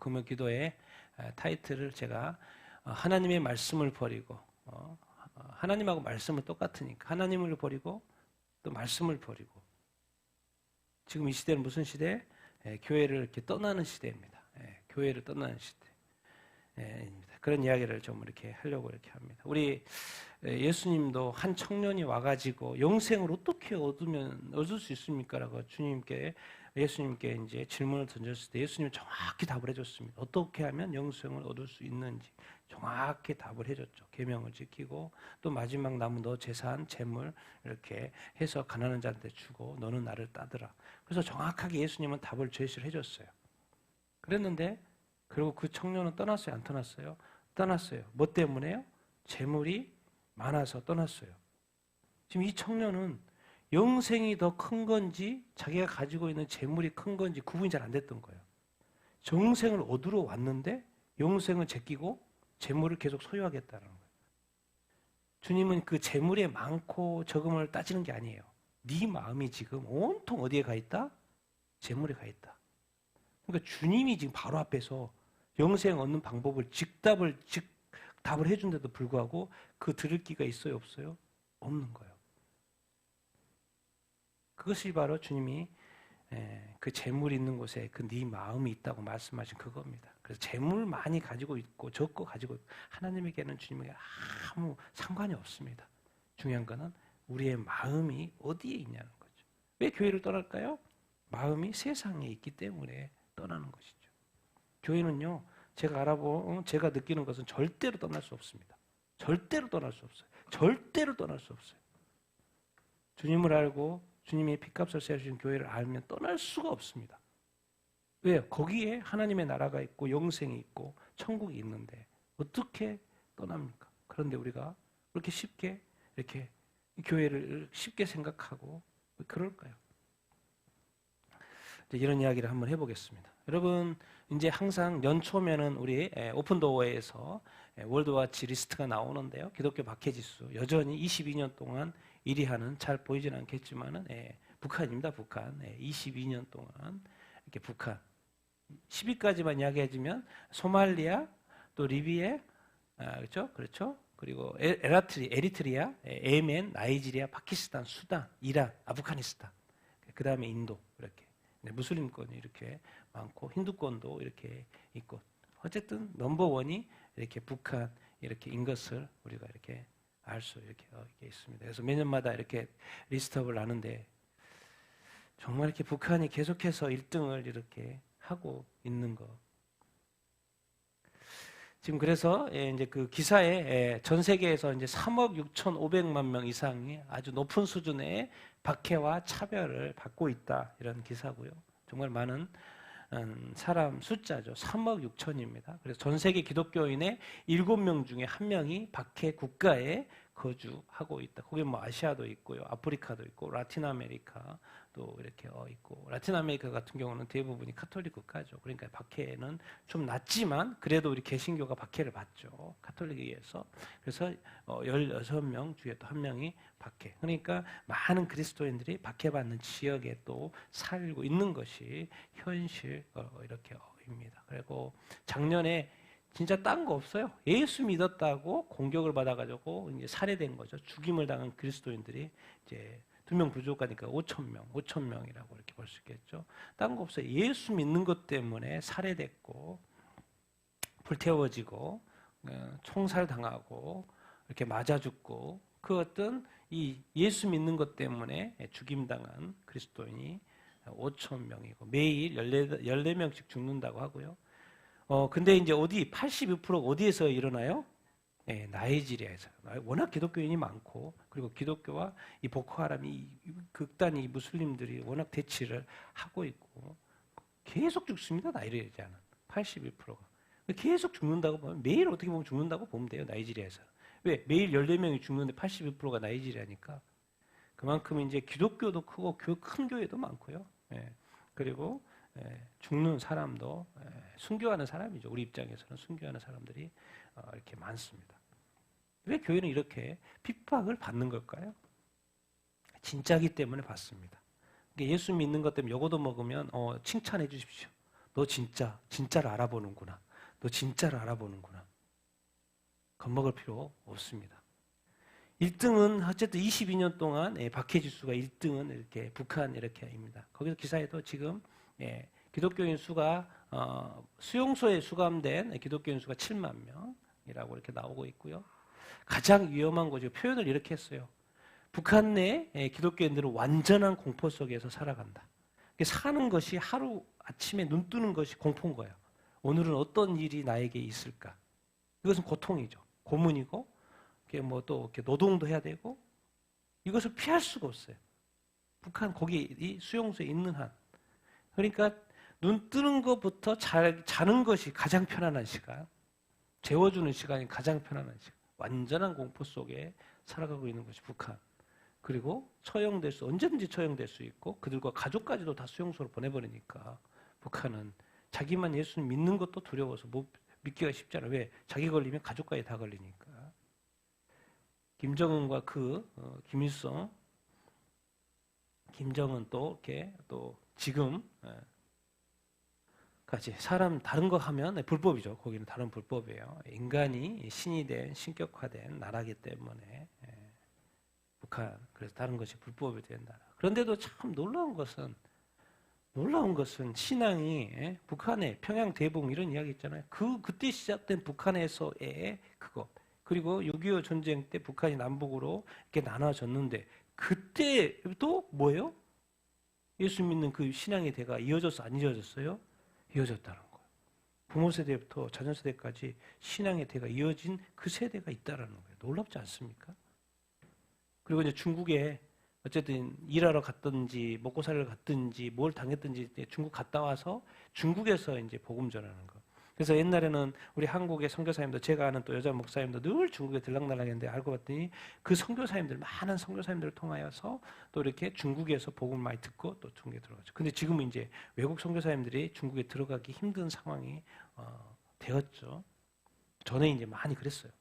금요 기도의 타이틀을 제가 하나님의 말씀을 버리고 하나님하고 말씀은 똑같으니까 하나님을 버리고 또 말씀을 버리고 지금 이 시대는 무슨 시대? 교회를 이렇게 떠나는 시대입니다. 교회를 떠나는 시대입니다. 그런 이야기를 좀 이렇게 하려고 이렇게 합니다. 우리 예수님도 한 청년이 와가지고 영생을 어떻게 얻을 수 있습니까라고 예수님께 이제 질문을 던졌을 때 예수님은 정확히 답을 해줬습니다. 어떻게 하면 영생을 얻을 수 있는지 정확히 답을 해줬죠. 계명을 지키고 또 마지막 남은 너 재산, 재물 이렇게 해서 가난한 자한테 주고 너는 나를 따르라. 그래서 정확하게 예수님은 답을 제시를 해줬어요. 그랬는데 그리고 그 청년은 떠났어요? 안 떠났어요? 떠났어요. 뭐 때문에요? 재물이 많아서 떠났어요. 지금 이 청년은 영생이 더 큰 건지 자기가 가지고 있는 재물이 큰 건지 구분이 잘 안 됐던 거예요. 영생을 얻으러 왔는데 영생은 제끼고 재물을 계속 소유하겠다는 거예요. 주님은 그 재물의 많고 적음을 따지는 게 아니에요. 네 마음이 지금 온통 어디에 가 있다? 재물에 가 있다. 그러니까 주님이 지금 바로 앞에서 영생 얻는 방법을 답을 해준데도 불구하고 그 들을 기가 있어요, 없어요? 없는 거예요. 그것이 바로 주님이 그 재물 있는 곳에 그 네 마음이 있다고 말씀하신 그겁니다. 그래서 재물 많이 가지고 있고 적고 가지고 있고 하나님에게는 주님에게 아무 상관이 없습니다. 중요한 거는 우리의 마음이 어디에 있냐는 거죠. 왜 교회를 떠날까요? 마음이 세상에 있기 때문에 떠나는 것이죠. 교회는요, 제가 느끼는 것은 절대로 떠날 수 없습니다. 절대로 떠날 수 없어요. 절대로 떠날 수 없어요. 주님을 알고 주님의 핏값을 세우신 교회를 알면 떠날 수가 없습니다. 왜요? 거기에 하나님의 나라가 있고 영생이 있고 천국이 있는데 어떻게 떠납니까? 그런데 우리가 그렇게 쉽게 이렇게 교회를 쉽게 생각하고 왜 그럴까요? 이런 이야기를 한번 해보겠습니다. 여러분 이제 항상 연초면은 우리 오픈도어에서 월드와치 리스트가 나오는데요. 기독교 박해지수 여전히 22년 동안 1위 하는 잘 보이진 않겠지만은 북한입니다. 북한 22년 동안 이렇게 북한 10위까지만 이야기해주면 소말리아 또 리비아 그렇죠. 그리고 에리트리아, 예멘, 나이지리아, 파키스탄, 수단, 이란, 아프가니스탄 그 다음에 인도 이렇게 무슬림권이 이렇게 많고 힌두권도 이렇게 있고 어쨌든 넘버원이 이렇게 북한 이렇게인 것을 우리가 이렇게 알 수 이렇게 있습니다. 그래서 매년마다 이렇게 리스트업을 하는데 정말 이렇게 북한이 계속해서 1등을 이렇게 하고 있는 거. 지금 그래서 이제 그 기사에 전 세계에서 이제 3억 6,500만 명 이상이 아주 높은 수준의 박해와 차별을 받고 있다 이런 기사고요. 정말 많은 사람 숫자죠. 3억 6천입니다. 그래서 전 세계 기독교인의 7명 중에 1명이 박해 국가에 거주하고 있다. 거기 뭐 아시아도 있고요, 아프리카도 있고, 라틴 아메리카도 이렇게 있고, 라틴 아메리카 같은 경우는 대부분이 카톨릭 국가죠. 그러니까 박해는 좀 낮지만 그래도 우리 개신교가 박해를 받죠. 카톨릭에 의해서. 그래서 16명 중에 또 1명이 박해. 그러니까 많은 그리스도인들이 박해받는 지역에 또 살고 있는 것이 현실 이렇게입니다. 그리고 작년에 진짜 딴 거 없어요. 예수 믿었다고 공격을 받아가지고 이제 살해된 거죠. 죽임을 당한 그리스도인들이 이제 2명 부족하니까 5,000명이라고 이렇게 볼 수 있겠죠. 딴 거 없어요. 예수 믿는 것 때문에 살해됐고 불태워지고 총살 당하고 이렇게 맞아 죽고 그 어떤 이 예수 믿는 것 때문에 죽임당한 그리스도인이 5,000명이고 매일 14명씩 죽는다고 하고요. 근데 이제 82%가 어디에서 일어나요? 나이지리아에서. 워낙 기독교인이 많고, 그리고 기독교와 이 보코하람이 극단이 이 무슬림들이 워낙 대치를 하고 있고, 계속 죽습니다. 나이지리아는 82%가. 계속 죽는다고 보면, 매일 어떻게 보면 죽는다고 보면 돼요. 나이지리아에서. 왜? 매일 14명이 죽는데 82%가 나이지리아니까. 그만큼 이제 기독교도 크고, 큰 교회도 많고요. 그리고 죽는 사람도 순교하는 사람이죠. 우리 입장에서는 순교하는 사람들이 이렇게 많습니다. 왜 교회는 이렇게 핍박을 받는 걸까요? 진짜기 때문에 받습니다. 예수 믿는 것 때문에 요거도 먹으면 칭찬해 주십시오. 너 진짜를 알아보는구나. 너 진짜를 알아보는구나. 겁먹을 필요 없습니다. 1등은 어쨌든 22년 동안 박해지수가 1등은 이렇게 북한 이렇게입니다. 거기서 기사에도 지금 기독교인 수가 수용소에 수감된 기독교인 수가 7만 명이라고 이렇게 나오고 있고요. 가장 위험한 거죠. 표현을 이렇게 했어요. 북한 내 기독교인들은 완전한 공포 속에서 살아간다. 사는 것이 하루 아침에 눈 뜨는 것이 공포인 거예요. 오늘은 어떤 일이 나에게 있을까? 이것은 고통이죠. 고문이고, 또 이렇게 노동도 해야 되고, 이것을 피할 수가 없어요. 북한 거기 이 수용소에 있는 한. 그러니까 눈 뜨는 것부터 자는 것이 가장 편안한 시간. 재워주는 시간이 가장 편안한 시간. 완전한 공포 속에 살아가고 있는 것이 북한. 그리고 언제든지 처형될 수 있고 그들과 가족까지도 다 수용소로 보내버리니까 북한은 자기만 예수님 믿는 것도 두려워서 믿기가 쉽지 않아요. 왜? 자기 걸리면 가족까지 다 걸리니까. 김정은과 김정은 또 지금 까지 사람 다른 거 하면 불법이죠. 거기는 다른 불법이에요. 인간이 신이 된 신격화된 나라기 때문에 북한 그래서 다른 것이 불법이 된 나라. 그런데도 참 놀라운 것은 신앙이 북한의 평양 대봉 이런 이야기 있잖아요. 그때 시작된 북한에서의 그거 그리고 6.25 전쟁 때 북한이 남북으로 이렇게 나눠졌는데 그때도 뭐예요? 예수 믿는 그 신앙의 대가 이어졌어 안 이어졌어요? 이어졌다는 거예요. 부모 세대부터 자녀 세대까지 신앙의 대가 이어진 그 세대가 있다라는 거예요. 놀랍지 않습니까? 그리고 이제 중국에 어쨌든 일하러 갔든지 먹고 살러 갔든지 뭘 당했든지 중국 갔다 와서 중국에서 이제 복음 전하는 거. 그래서 옛날에는 우리 한국의 선교사님들 제가 아는 또 여자 목사님도 늘 중국에 들락날락했는데 알고 봤더니 그 선교사님들 많은 선교사님들을 통하여서 또 이렇게 중국에서 복음 많이 듣고 또 중국에 들어가죠. 근데 지금은 이제 외국 선교사님들이 중국에 들어가기 힘든 상황이 되었죠. 전에 이제 많이 그랬어요.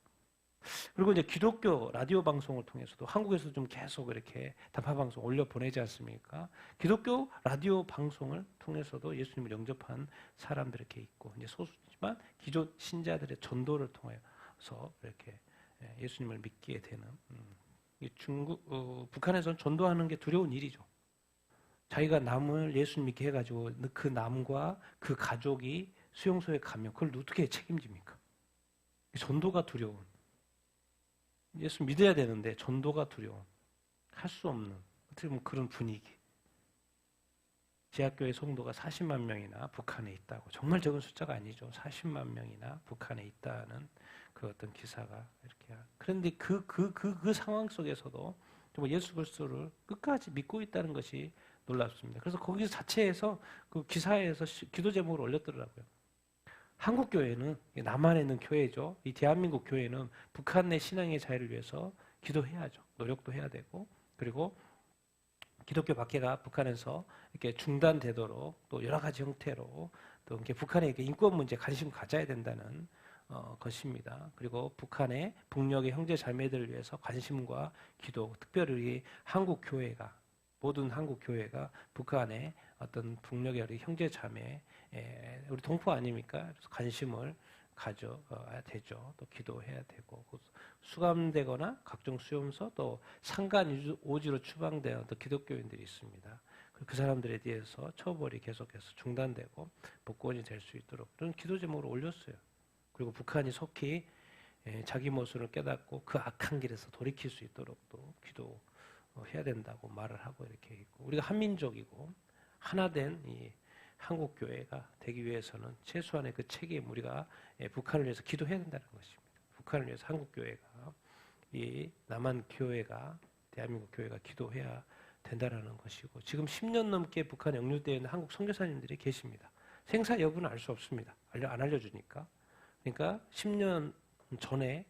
그리고 이제 기독교 라디오 방송을 통해서도 한국에서 좀 계속 이렇게 단파 방송 올려 보내지 않습니까? 기독교 라디오 방송을 통해서도 예수님을 영접한 사람들 이렇게 있고 이제 소수지만 기존 신자들의 전도를 통해서 이렇게 예수님을 믿게 되는 북한에서는 전도하는 게 두려운 일이죠. 자기가 남을 예수님 믿게 해가지고 그 남과 그 가족이 수용소에 가면 그걸 어떻게 책임집니까? 전도가 두려운. 예수 믿어야 되는데 전도가 두려운, 할 수 없는 어떻게 보면 그런 분위기. 제약교회 성도가 40만 명이나 북한에 있다고. 정말 적은 숫자가 아니죠. 40만 명이나 북한에 있다는 그 어떤 기사가 이렇게. 그런데 그 상황 속에서도 정말 예수 그리스도를 끝까지 믿고 있다는 것이 놀랍습니다. 그래서 거기서 자체에서 그 기사에서 기도 제목을 올렸더라고요. 한국 교회는 남한에 있는 교회죠. 이 대한민국 교회는 북한 내 신앙의 자유를 위해서 기도해야죠. 노력도 해야 되고 그리고 기독교 박해가 북한에서 이렇게 중단되도록 또 여러 가지 형태로 또 이렇게 북한의 인권 문제 관심 가져야 된다는 것입니다. 그리고 북한의 북녘의 형제 자매들을 위해서 관심과 기도, 특별히 한국 교회가 모든 한국 교회가 북한의 어떤 북녘의 형제 자매 우리 동포 아닙니까? 그래서 관심을 가져야 되죠. 또 기도해야 되고 수감되거나 각종 수용소 또 상간 오지로 추방된 어떤 기독교인들이 있습니다. 그 사람들에 대해서 처벌이 계속해서 중단되고 복권이 될 수 있도록 그런 기도 제목을 올렸어요. 그리고 북한이 속히 자기 모습을 깨닫고 그 악한 길에서 돌이킬 수 있도록 또 기도해야 된다고 말을 하고 이렇게 있고 우리가 한민족이고 하나된 이 한국 교회가 되기 위해서는 최소한의 그 책임 우리가 북한을 위해서 기도해야 된다는 것입니다. 북한을 위해서 한국 교회가 이 남한 교회가 대한민국 교회가 기도해야 된다라는 것이고 지금 10년 넘게 북한에 억류되어 있는 한국 선교사님들이 계십니다. 생사 여부는 알 수 없습니다. 안 알려주니까. 그러니까 10년 전에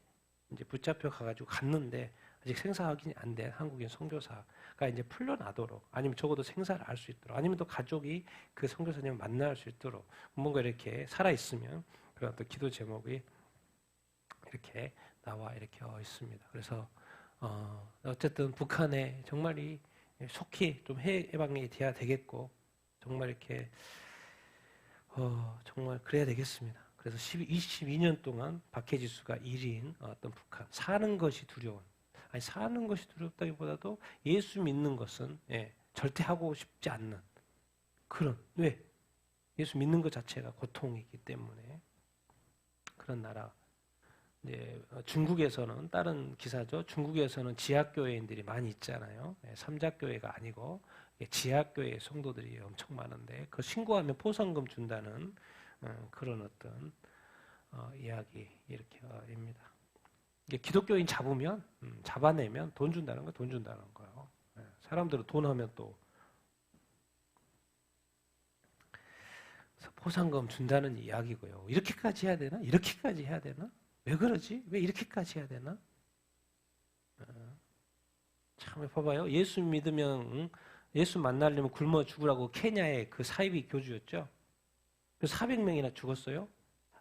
이제 붙잡혀 가가지고 갔는데 아직 생사 확인이 안 된 한국인 선교사가 이제 풀려나도록 아니면 적어도 생사를 알 수 있도록 아니면 또 가족이 그 선교사님을 만날 수 있도록 뭔가 이렇게 살아있으면 그런 어떤 기도 제목이 이렇게 나와 이렇게 있습니다. 그래서 어쨌든 북한에 정말 속히 좀 해방이 돼야 되겠고 정말 이렇게 정말 그래야 되겠습니다. 그래서 22년 동안 박해지수가 1위인 어떤 북한. 사는 것이 두려운. 아니, 사는 것이 두렵다기보다도 예수 믿는 것은 절대 하고 싶지 않는 그런. 왜? 예수 믿는 것 자체가 고통이기 때문에 그런 나라. 이제 중국에서는 다른 기사죠. 중국에서는 지하교회인들이 많이 있잖아요. 삼자교회가 아니고 지하교회 성도들이 엄청 많은데 그 신고하면 포상금 준다는 그런 어떤 이야기 이렇게입니다. 이게 기독교인 잡아내면 돈 준다는 거, 돈 준다는 거예요. 사람들은 돈 하면 또 포상금 준다는 이야기고요. 이렇게까지 해야 되나? 이렇게까지 해야 되나? 왜 그러지? 왜 이렇게까지 해야 되나? 참 봐봐요. 예수 믿으면 예수 만나려면 굶어 죽으라고 케냐의 그 사이비 교주였죠. 그래서 400명이나 죽었어요.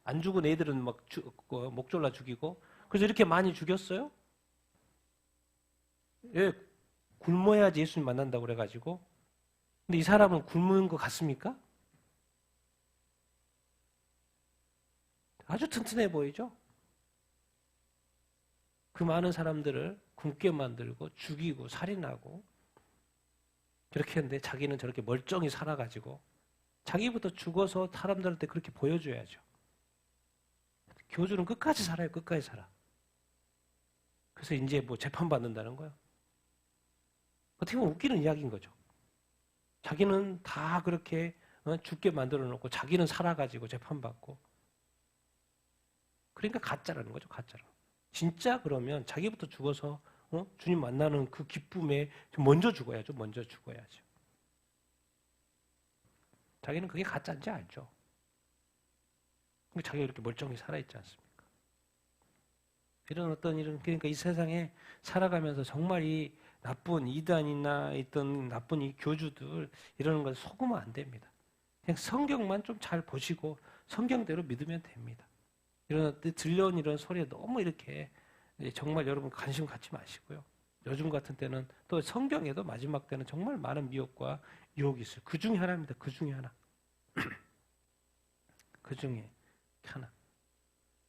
안 죽은 애들은 막 목 졸라 죽이고. 그래서 이렇게 많이 죽였어요? 예, 굶어야지 예수님 만난다고 그래가지고. 근데 이 사람은 굶은 것 같습니까? 아주 튼튼해 보이죠? 그 많은 사람들을 굶게 만들고 죽이고 살인하고 그렇게 했는데 자기는 저렇게 멀쩡히 살아가지고 자기부터 죽어서 사람들한테 그렇게 보여줘야죠. 교주는 끝까지 살아요. 끝까지 살아. 그래서 이제 뭐 재판받는다는 거예요. 어떻게 보면 웃기는 이야기인 거죠. 자기는 다 그렇게 죽게 만들어 놓고 자기는 살아가지고 재판받고 그러니까 가짜라는 거죠. 가짜로. 진짜 그러면 자기부터 죽어서 주님 만나는 그 기쁨에 먼저 죽어야죠. 먼저 죽어야죠. 자기는 그게 가짜인지 알죠. 근데 자기가 이렇게 멀쩡히 살아있지 않습니까? 이런 어떤 일은 그러니까 이 세상에 살아가면서 정말 이 나쁜 이단이나 있던 나쁜 이 교주들 이러는 걸 속으면 안 됩니다. 그냥 성경만 좀 잘 보시고 성경대로 믿으면 됩니다. 이런 들려온 이런 소리에 너무 이렇게 정말 여러분 관심 갖지 마시고요. 요즘 같은 때는 또 성경에도 마지막 때는 정말 많은 미혹과 유혹이 있어요. 그 중에 하나입니다. 그 중에 하나. 그 중에 하나.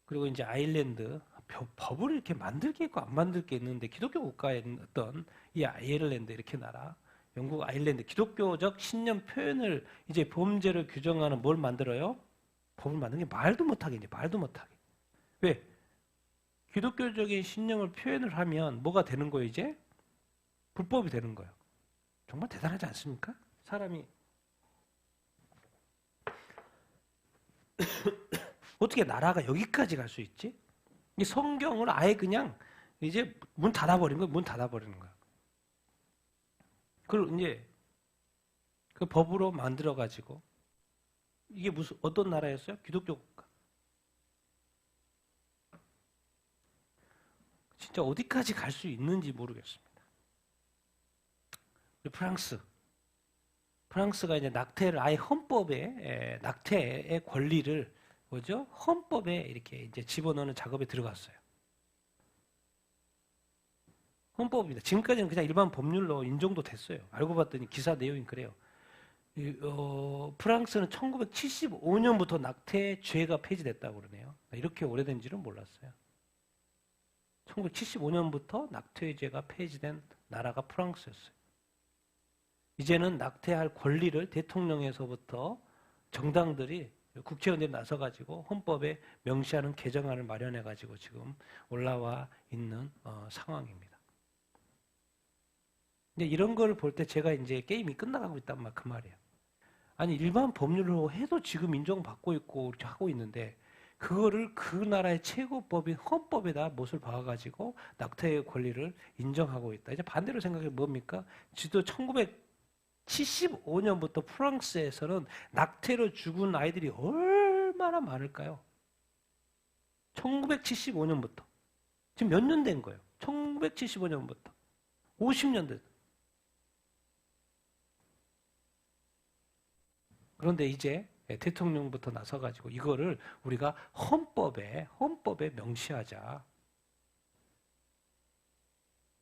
그리고 이제 아일랜드 법을 이렇게 만들 게 있고 안 만들 게 있는데 기독교 국가에 어떤 이 아일랜드 이렇게 나라 영국 아일랜드 기독교적 신념 표현을 이제 범죄를 규정하는 뭘 만들어요? 법을 만드는 게 말도 못하게 이제 말도 못하게. 왜? 기독교적인 신념을 표현을 하면 뭐가 되는 거예요 이제? 불법이 되는 거예요. 정말 대단하지 않습니까? 사람이 어떻게 나라가 여기까지 갈 수 있지? 이 성경을 아예 그냥 이제 문 닫아버린 거예요. 문 닫아버리는 거예요. 그걸 이제 그 법으로 만들어가지고 이게 무슨 어떤 나라였어요? 기독교 국가. 진짜 어디까지 갈 수 있는지 모르겠습니다. 프랑스가 이제 낙태를 아예 헌법에 낙태의 권리를 뭐죠? 헌법에 이렇게 이제 집어넣는 작업에 들어갔어요. 헌법입니다. 지금까지는 그냥 일반 법률로 인정도 됐어요. 알고 봤더니 기사 내용이 그래요. 프랑스는 1975년부터 낙태죄가 폐지됐다고 그러네요. 이렇게 오래된지는 몰랐어요. 1975년부터 낙태죄가 폐지된 나라가 프랑스였어요. 이제는 낙태할 권리를 대통령에서부터 정당들이 국회의원들이 나서가지고 헌법에 명시하는 개정안을 마련해가지고 지금 올라와 있는 상황입니다. 이제 이런 걸 볼 때 제가 이제 게임이 끝나가고 있단 말 그 말이에요. 아니 일반 법률로 해도 지금 인정받고 있고 이렇게 하고 있는데 그거를 그 나라의 최고법인 헌법에다 못을 박아가지고 낙태의 권리를 인정하고 있다. 이제 반대로 생각해 뭡니까? 지도 1975년부터 프랑스에서는 낙태로 죽은 아이들이 얼마나 많을까요? 1975년부터. 지금 몇 년 된 거예요? 1975년부터. 50년 됐. 그런데 이제 대통령부터 나서가지고 이거를 우리가 헌법에 명시하자.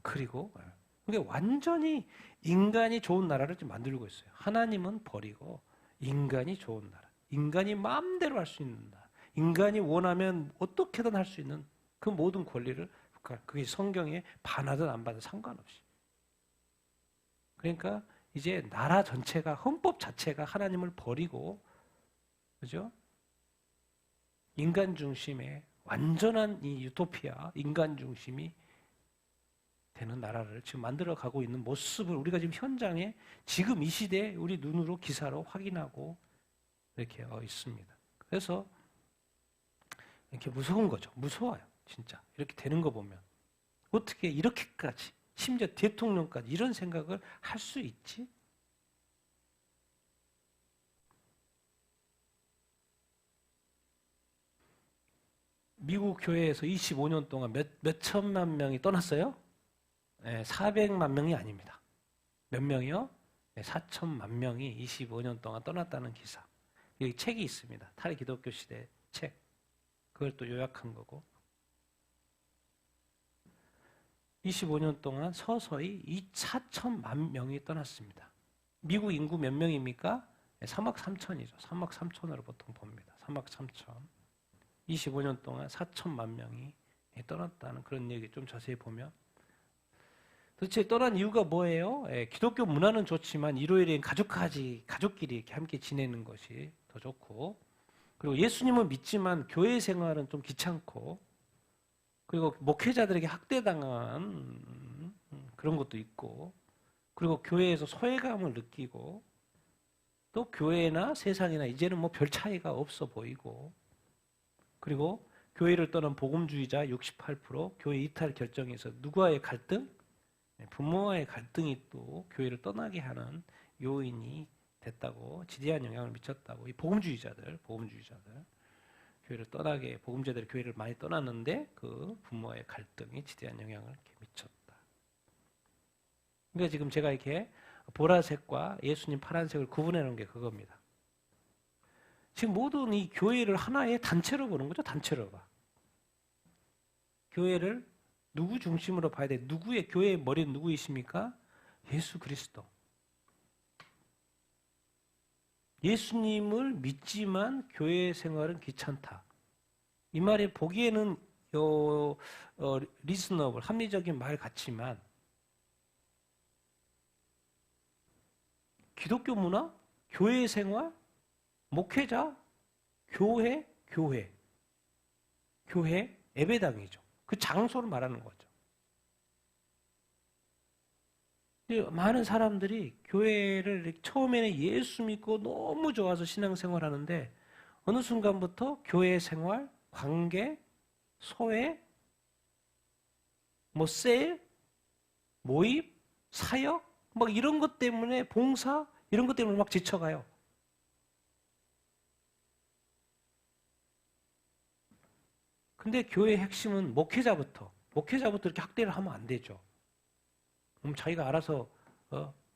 그리고 이게 완전히 인간이 좋은 나라를 좀 만들고 있어요. 하나님은 버리고 인간이 좋은 나라. 인간이 마음대로 할 수 있는 나라. 인간이 원하면 어떻게든 할 수 있는 그 모든 권리를, 그게 성경에 반하든 안 반하든 상관없이. 그러니까 이제 나라 전체가, 헌법 자체가 하나님을 버리고, 그죠? 인간 중심의 완전한 이 유토피아, 인간 중심이 되는 나라를 지금 만들어 가고 있는 모습을 우리가 지금 현장에 지금 이 시대에 우리 눈으로 기사로 확인하고 이렇게 있습니다. 그래서 이렇게 무서운 거죠. 무서워요. 진짜. 이렇게 되는 거 보면. 어떻게 이렇게까지, 심지어 대통령까지 이런 생각을 할 수 있지? 미국 교회에서 25년 동안 몇 천만 명이 떠났어요? 네, 400만 명이 아닙니다. 몇 명이요? 네, 4천만 명이 25년 동안 떠났다는 기사. 여기 책이 있습니다. 탈기독교 시대 책. 그걸 또 요약한 거고. 25년 동안 서서히 4천만 명이 떠났습니다. 미국 인구 몇 명입니까? 3억 3천이죠. 3억 3천으로 보통 봅니다. 3억 3천. 25년 동안 4천만 명이 떠났다는 그런 얘기 좀 자세히 보면. 도대체 떠난 이유가 뭐예요? 기독교 문화는 좋지만 일요일엔 가족끼리 이렇게 함께 지내는 것이 더 좋고, 그리고 예수님은 믿지만 교회 생활은 좀 귀찮고, 그리고 목회자들에게 학대당한 그런 것도 있고, 그리고 교회에서 소외감을 느끼고, 또 교회나 세상이나 이제는 뭐 별 차이가 없어 보이고, 그리고 교회를 떠난 복음주의자 68%, 교회 이탈 결정에서 누구와의 갈등? 부모와의 갈등이 또 교회를 떠나게 하는 요인이 됐다고, 지대한 영향을 미쳤다고. 이 복음주의자들 교회를 떠나게, 복음자들이 교회를 많이 떠났는데 그 부모와의 갈등이 지대한 영향을 이렇게 미쳤다. 그러니까 지금 제가 이렇게 보라색과 예수님 파란색을 구분해 놓은 게 그겁니다. 지금 모든 이 교회를 하나의 단체로 보는 거죠. 단체로 봐. 교회를 누구 중심으로 봐야 돼? 누구의, 교회의 머리는 누구이십니까? 예수 그리스도. 예수님을 믿지만 교회 생활은 귀찮다. 이 말이 보기에는 리즈너블, 합리적인 말 같지만, 기독교 문화, 교회 생활, 목회자, 교회, 예배당이죠. 그 장소를 말하는 거죠. 많은 사람들이 교회를 처음에는 예수 믿고 너무 좋아서 신앙생활 하는데 어느 순간부터 교회 생활, 관계, 소외, 세일, 모임, 사역, 막 이런 것 때문에 봉사, 이런 것 때문에 막 지쳐가요. 근데 교회의 핵심은 목회자부터 이렇게 학대를 하면 안 되죠. 그럼 자기가 알아서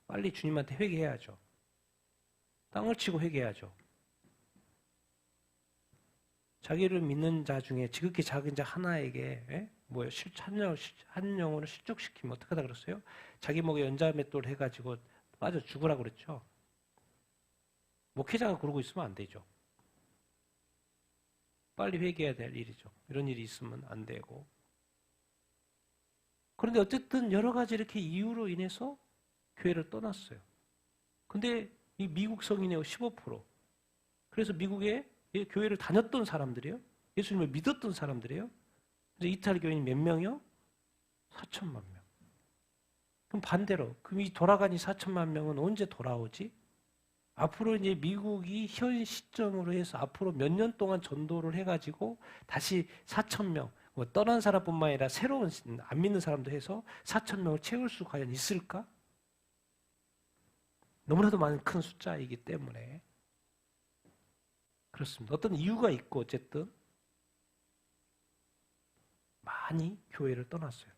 빨리 주님한테 회개해야죠. 땅을 치고 회개해야죠. 자기를 믿는 자 중에 지극히 작은 자 하나에게 한 영혼을 실족시키면 어떡하다 그랬어요? 자기 목에 연자맷돌 해가지고 빠져 죽으라고 그랬죠. 목회자가 그러고 있으면 안 되죠. 빨리 회개해야 될 일이죠. 이런 일이 있으면 안 되고. 그런데 어쨌든 여러 가지 이렇게 이유로 인해서 교회를 떠났어요. 근데 이 미국 성인의 15%. 그래서 미국에 교회를 다녔던 사람들이에요. 예수님을 믿었던 사람들이에요. 그래서 이탈 교인이 몇 명이요? 4천만 명. 그럼 반대로, 그럼 이 돌아간 이 4천만 명은 언제 돌아오지? 앞으로 이제 미국이 현 시점으로 해서 앞으로 몇 년 동안 전도를 해가지고 다시 4천 명, 떠난 사람뿐만 아니라 새로운 안 믿는 사람도 해서 4천 명을 채울 수 과연 있을까? 너무나도 많은 큰 숫자이기 때문에 그렇습니다. 어떤 이유가 있고 어쨌든 많이 교회를 떠났어요.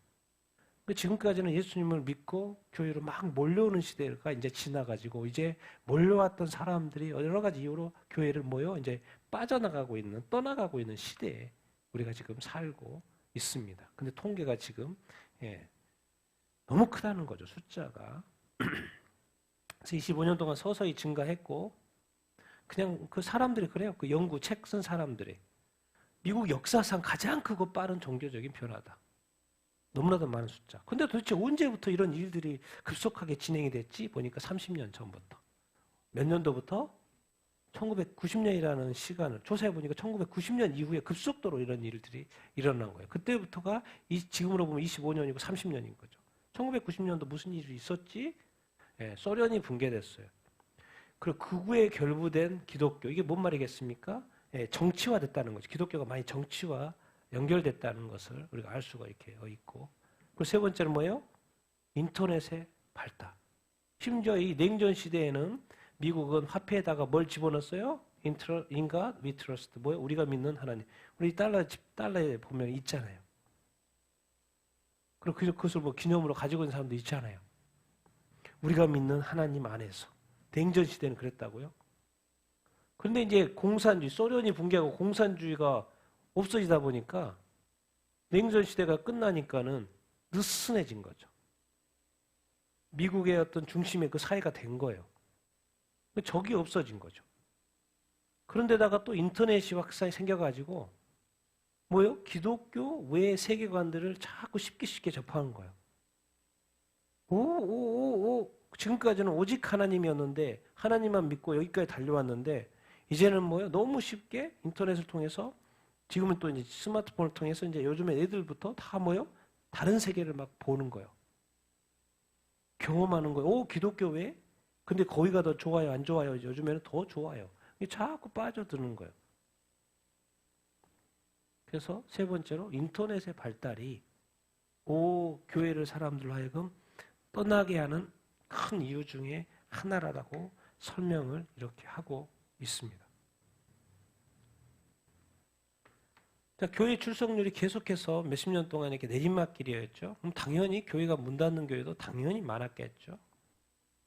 지금까지는 예수님을 믿고 교회로 막 몰려오는 시대가 이제 지나가지고 이제 몰려왔던 사람들이 여러 가지 이유로 교회를 이제 떠나가고 있는 시대에 우리가 지금 살고 있습니다. 근데 통계가 지금 너무 크다는 거죠, 숫자가. 그래서 25년 동안 서서히 증가했고, 그냥 그 사람들이 그래요. 그 연구 책 쓴 사람들이. 미국 역사상 가장 크고 빠른 종교적인 변화다. 너무나도 많은 숫자. 근데 도대체 언제부터 이런 일들이 급속하게 진행이 됐지? 보니까 30년 전부터. 몇 년도부터? 1990년이라는 시간을 조사해 보니까 1990년 이후에 급속도로 이런 일들이 일어난 거예요. 그때부터가 지금으로 보면 25년이고 30년인 거죠. 1990년도 무슨 일이 있었지? 예, 소련이 붕괴됐어요. 그리고 극우에 결부된 기독교. 이게 뭔 말이겠습니까? 예, 정치화됐다는 거죠. 기독교가 많이 정치화 연결됐다는 것을 우리가 알 수가 이렇게 있고. 그리고 세 번째는 뭐예요? 인터넷의 발달. 심지어 이 냉전 시대에는 미국은 화폐에다가 뭘 집어넣었어요? 인가 위트러스트. 뭐예요? 우리가 믿는 하나님. 우리 달러에 보면 있잖아요. 그리고 그것을 뭐 기념으로 가지고 있는 사람도 있잖아요. 우리가 믿는 하나님 안에서. 냉전 시대는 그랬다고요? 그런데 이제 공산주의, 소련이 붕괴하고 공산주의가 없어지다 보니까 냉전 시대가 끝나니까는 느슨해진 거죠. 미국의 어떤 중심의 그 사회가 된 거예요. 적이 없어진 거죠. 그런데다가 또 인터넷이 확산이 생겨가지고 뭐요? 기독교 외의 세계관들을 자꾸 쉽게 접하는 거예요. 지금까지는 오직 하나님이었는데 하나님만 믿고 여기까지 달려왔는데 이제는 뭐요? 너무 쉽게 인터넷을 통해서 지금은 또 이제 스마트폰을 통해서 이제 요즘에 애들부터 다 뭐요? 다른 세계를 막 보는 거예요. 경험하는 거예요. 기독교 왜? 근데 거기가 더 좋아요, 안 좋아요? 요즘에는 더 좋아요. 자꾸 빠져드는 거예요. 그래서 세 번째로 인터넷의 발달이 교회를 사람들로 하여금 떠나게 하는 큰 이유 중에 하나라고 설명을 이렇게 하고 있습니다. 자, 교회 출석률이 계속해서 몇십 년 동안 이렇게 내리막길이었죠. 그럼 당연히 교회가 문 닫는 교회도 당연히 많았겠죠.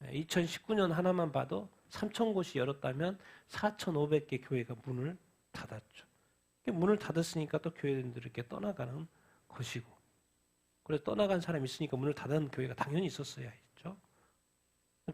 2019년 하나만 봐도 3,000곳이 열었다면 4,500개 교회가 문을 닫았죠. 문을 닫았으니까 또 교회들이 이렇게 떠나가는 것이고, 그래서 떠나간 사람이 있으니까 문을 닫은 교회가 당연히 있었어야 했죠.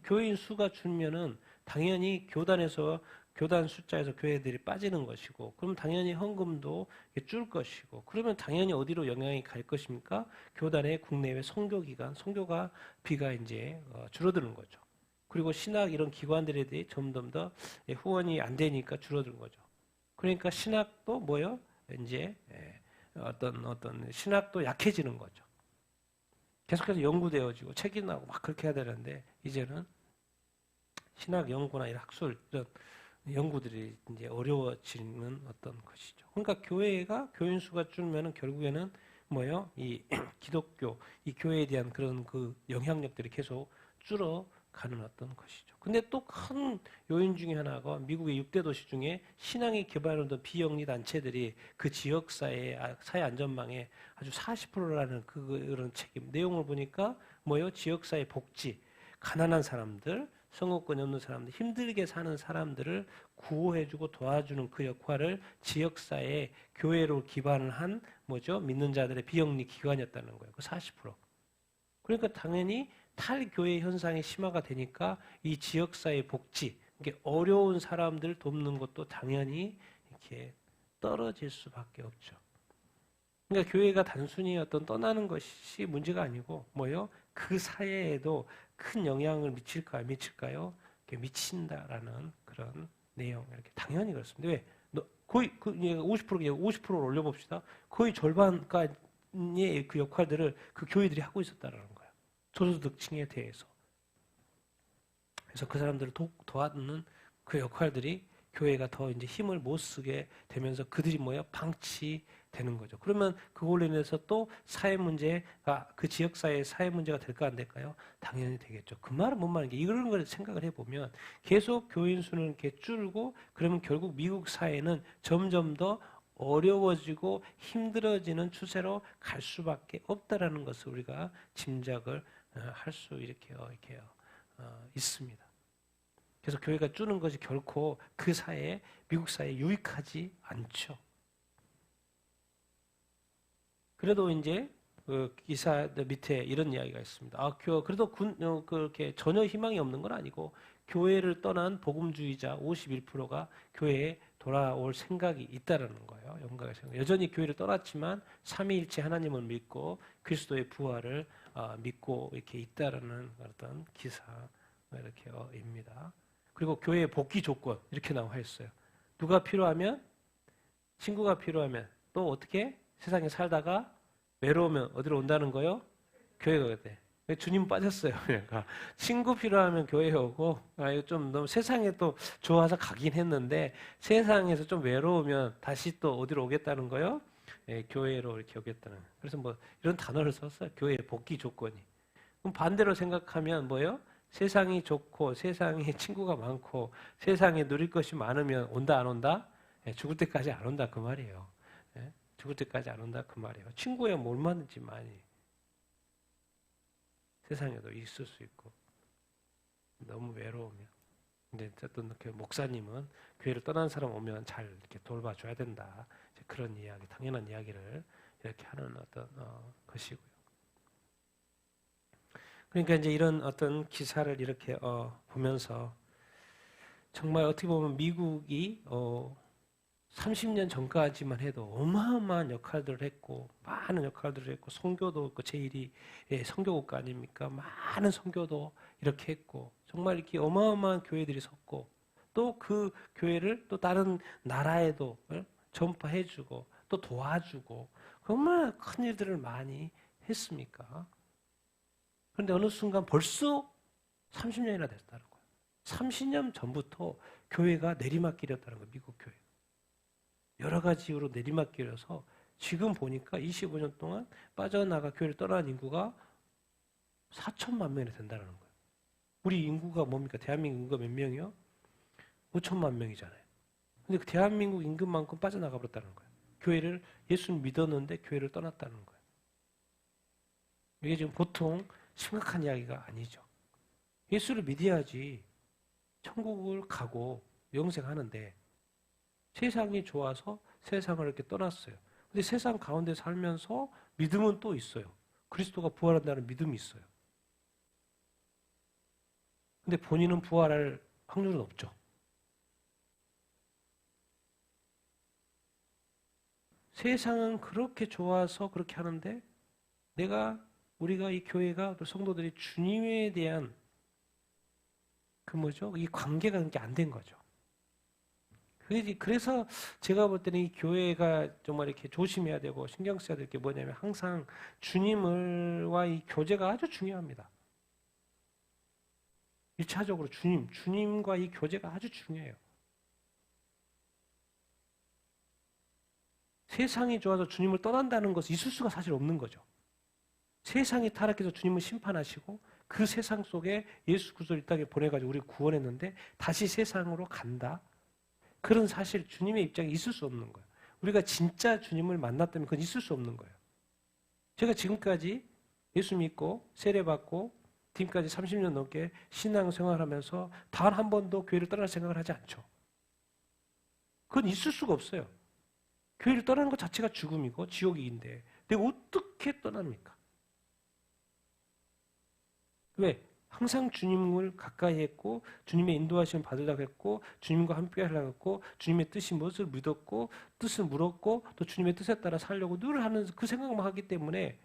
교회인 수가 줄면은 당연히 교단 숫자에서 교회들이 빠지는 것이고, 그럼 당연히 헌금도 줄 것이고, 그러면 당연히 어디로 영향이 갈 것입니까? 교단의 국내외 선교기관, 선교가 비가 이제 줄어드는 거죠. 그리고 신학 이런 기관들에 대해 점점 더 후원이 안 되니까 줄어드는 거죠. 그러니까 신학도 뭐요? 이제 어떤 신학도 약해지는 거죠. 계속해서 연구되어지고 책이 나오고 막 그렇게 해야 되는데 이제는 신학 연구나 이런 학술 이런 연구들이 이제 어려워지는 어떤 것이죠. 그러니까 교인 수가 줄면은 결국에는 뭐요? 이 기독교, 이 교회에 대한 그런 그 영향력들이 계속 줄어가는 어떤 것이죠. 근데 또 큰 요인 중에 하나가 미국의 6대 도시 중에 신앙이 개발하는 비영리 단체들이 그 지역 사회 안전망에 아주 40%라는 그런 책임 내용을 보니까 뭐요? 지역 사회 복지, 가난한 사람들, 성업권이 없는 사람들, 힘들게 사는 사람들을 구호해주고 도와주는 그 역할을 지역사회 교회로 기반을 한 뭐죠? 믿는 자들의 비영리 기관이었다는 거예요. 그 40%. 그러니까 당연히 탈교회 현상이 심화가 되니까 이 지역사회 복지, 이게 어려운 사람들 돕는 것도 당연히 이렇게 떨어질 수밖에 없죠. 그러니까 교회가 단순히 어떤 떠나는 것이 문제가 아니고 뭐요? 그 사회에도 큰 영향을 미칠까요? 미칠까요? 미친다라는 그런 내용 이렇게 당연히 그렇습니다. 왜? 거의 50%를 올려봅시다. 거의 절반까지의 그 역할들을 그 교회들이 하고 있었다는 거예요. 저소득층에 대해서. 그래서 그 사람들을 도와주는 그 역할들이 교회가 더 이제 힘을 못 쓰게 되면서 그들이 뭐예요? 방치되는 거죠. 그러면 그걸로 인해서 또 사회 문제가 그 지역사회의 사회 문제가 될까 안 될까요? 당연히 되겠죠. 그 말은 뭔 말인가? 이런 걸 생각을 해보면 계속 교인 수는 이렇게 줄고 그러면 결국 미국 사회는 점점 더 어려워지고 힘들어지는 추세로 갈 수밖에 없다라는 것을 우리가 짐작을 할 수 이렇게 있습니다. 그래서 교회가 주는 것이 결코 그 사회에 미국 사회에 유익하지 않죠. 그래도 이제 그 기사 밑에 이런 이야기가 있습니다. 그래도 그렇게 전혀 희망이 없는 건 아니고 교회를 떠난 복음주의자 51%가 교회에 돌아올 생각이 있다라는 거예요. 영광의 생각. 여전히 교회를 떠났지만 삼위일체 하나님을 믿고 그리스도의 부활을 믿고 이렇게 있다라는 어떤 기사가 이렇게 입니다. 그리고 교회의 복귀 조건 이렇게 나와 있어요. 누가 필요하면 친구가 필요하면 또 어떻게 세상에 살다가 외로우면 어디로 온다는 거요? 교회 가야 돼. 주님 빠졌어요. 그러니까 친구 필요하면 교회에 오고 이거 좀 너무 세상에 또 좋아서 가긴 했는데 세상에서 좀 외로우면 다시 또 어디로 오겠다는 거요? 예, 교회로 이렇게 오겠다는. 그래서 뭐 이런 단어를 썼어요. 교회의 복귀 조건이. 그럼 반대로 생각하면 뭐요? 세상이 좋고 세상에 친구가 많고 세상에 누릴 것이 많으면 온다 안 온다? 예, 죽을 때까지 안 온다 그 말이에요. 예, 죽을 때까지 안 온다 그 말이에요. 친구야 뭐 얼마든지 많이 세상에도 있을 수 있고 너무 외로우면. 근데 또 이렇게 목사님은 교회를 떠난 사람 오면 잘 이렇게 돌봐줘야 된다. 이제 그런 이야기, 당연한 이야기를 이렇게 하는 어떤 것이고요. 그러니까 이제 이런 어떤 기사를 이렇게 보면서 정말 어떻게 보면 미국이 30년 전까지만 해도 어마어마한 역할들을 했고 많은 역할들을 했고 선교도 그 제1위 선교국가 아닙니까? 많은 선교도 이렇게 했고 정말 이렇게 어마어마한 교회들이 섰고 또 그 교회를 또 다른 나라에도 전파해주고 또 도와주고 정말 큰 일들을 많이 했습니까? 그런데 어느 순간 벌써 30년이나 됐다는 거예요. 30년 전부터 교회가 내리막길이었다는 거예요. 미국 교회. 여러 가지 이유로 내리막길이어서 지금 보니까 25년 동안 빠져나가 교회를 떠난 인구가 4천만 명이 된다는 거예요. 우리 인구가 뭡니까? 대한민국 인구가 몇 명이요? 5천만 명이잖아요. 근데 그 대한민국 임금만큼 빠져나가 버렸다는 거예요. 교회를 예수를 믿었는데 교회를 떠났다는 거예요. 이게 지금 보통 심각한 이야기가 아니죠. 예수를 믿어야지 천국을 가고 영생하는데 세상이 좋아서 세상을 이렇게 떠났어요. 근데 세상 가운데 살면서 믿음은 또 있어요. 그리스도가 부활한다는 믿음이 있어요. 근데 본인은 부활할 확률은 없죠. 세상은 그렇게 좋아서 그렇게 하는데 우리가 이 교회가 또 성도들이 주님에 대한 이 관계가 그렇게 안 된 거죠. 그래서 제가 볼 때는 이 교회가 정말 이렇게 조심해야 되고 신경 써야 될 게 뭐냐면 항상 주님과 이 교제가 아주 중요합니다. 1차적으로 주님과 이 교제가 아주 중요해요. 세상이 좋아서 주님을 떠난다는 것은 있을 수가 사실 없는 거죠. 세상이 타락해서 주님을 심판하시고 그 세상 속에 예수 그리스도를 이 땅에 보내가지고 우리를 구원했는데 다시 세상으로 간다. 그런 사실 주님의 입장에 있을 수 없는 거예요. 우리가 진짜 주님을 만났다면 그건 있을 수 없는 거예요. 제가 지금까지 예수 믿고 세례받고 지금까지 30년 넘게 신앙생활하면서 단 한 번도 교회를 떠날 생각을 하지 않죠. 그건 있을 수가 없어요. 교회를 떠나는 것 자체가 죽음이고 지옥이인데 내가 어떻게 떠납니까? 왜? 항상 주님을 가까이 했고 주님의 인도하심을 받으려고 했고 주님과 함께 하려고 했고 주님의 뜻이 무엇을 믿었고 뜻을 물었고 또 주님의 뜻에 따라 살려고 늘 하는 그 생각만 하기 때문에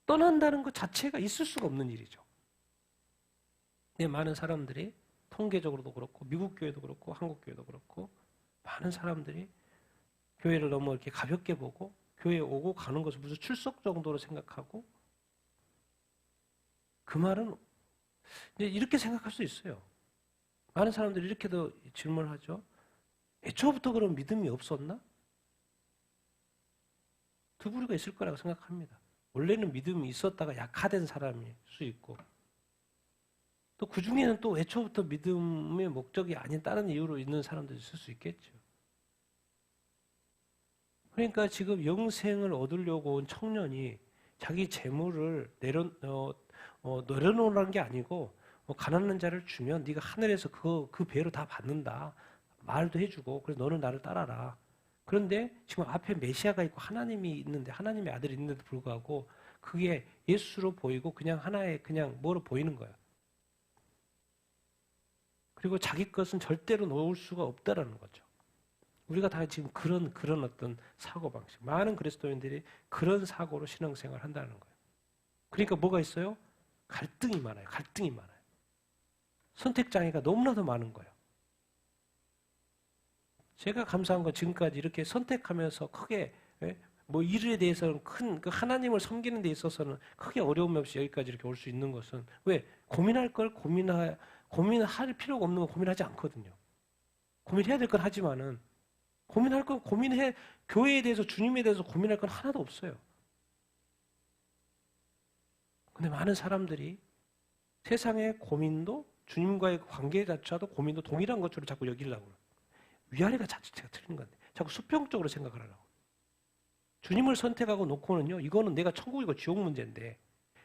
떠난다는 것 자체가 있을 수가 없는 일이죠. 근데 많은 사람들이 통계적으로도 그렇고 미국 교회도 그렇고 한국 교회도 그렇고 많은 사람들이 교회를 너무 이렇게 가볍게 보고 교회에 오고 가는 것을 무슨 출석 정도로 생각하고 그 말은 이렇게 생각할 수 있어요. 많은 사람들이 이렇게도 질문을 하죠. 애초부터 그런 믿음이 없었나? 두 부류가 있을 거라고 생각합니다. 원래는 믿음이 있었다가 약화된 사람일 수 있고 또 그 중에는 또 애초부터 믿음의 목적이 아닌 다른 이유로 있는 사람도 있을 수 있겠죠. 그러니까 지금 영생을 얻으려고 온 청년이 자기 재물을 내려놓으라는 게 아니고 가난한 자를 주면 네가 하늘에서 그 배로 다 받는다. 말도 해주고 그래서 너는 나를 따라라. 그런데 지금 앞에 메시아가 있고 하나님이 있는데 하나님의 아들이 있는데도 불구하고 그게 예수로 보이고 그냥 하나의 그냥 뭐로 보이는 거예요. 그리고 자기 것은 절대로 놓을 수가 없다라는 거죠. 우리가 다 지금 그런 어떤 사고방식, 많은 그리스도인들이 그런 사고로 신앙생활을 한다는 거예요. 그러니까 뭐가 있어요? 갈등이 많아요. 갈등이 많아요. 선택장애가 너무나도 많은 거예요. 제가 감사한 건 지금까지 이렇게 선택하면서 크게 뭐 일에 대해서는 그 하나님을 섬기는 데 있어서는 크게 어려움이 없이 여기까지 이렇게 올 수 있는 것은 왜? 고민할 걸 고민할 필요가 없는 건 고민하지 않거든요. 고민해야 될 건 하지만은 고민할 건 고민해, 교회에 대해서 주님에 대해서 고민할 건 하나도 없어요. 근데 많은 사람들이 세상의 고민도 주님과의 관계 자체도 고민도 동일한 것처럼 자꾸 여기려고 그래요. 위아래가 자체가 틀린 건데 자꾸 수평적으로 생각을 하라고. 주님을 선택하고 놓고는요, 이거는 내가 천국이고 지옥 문제인데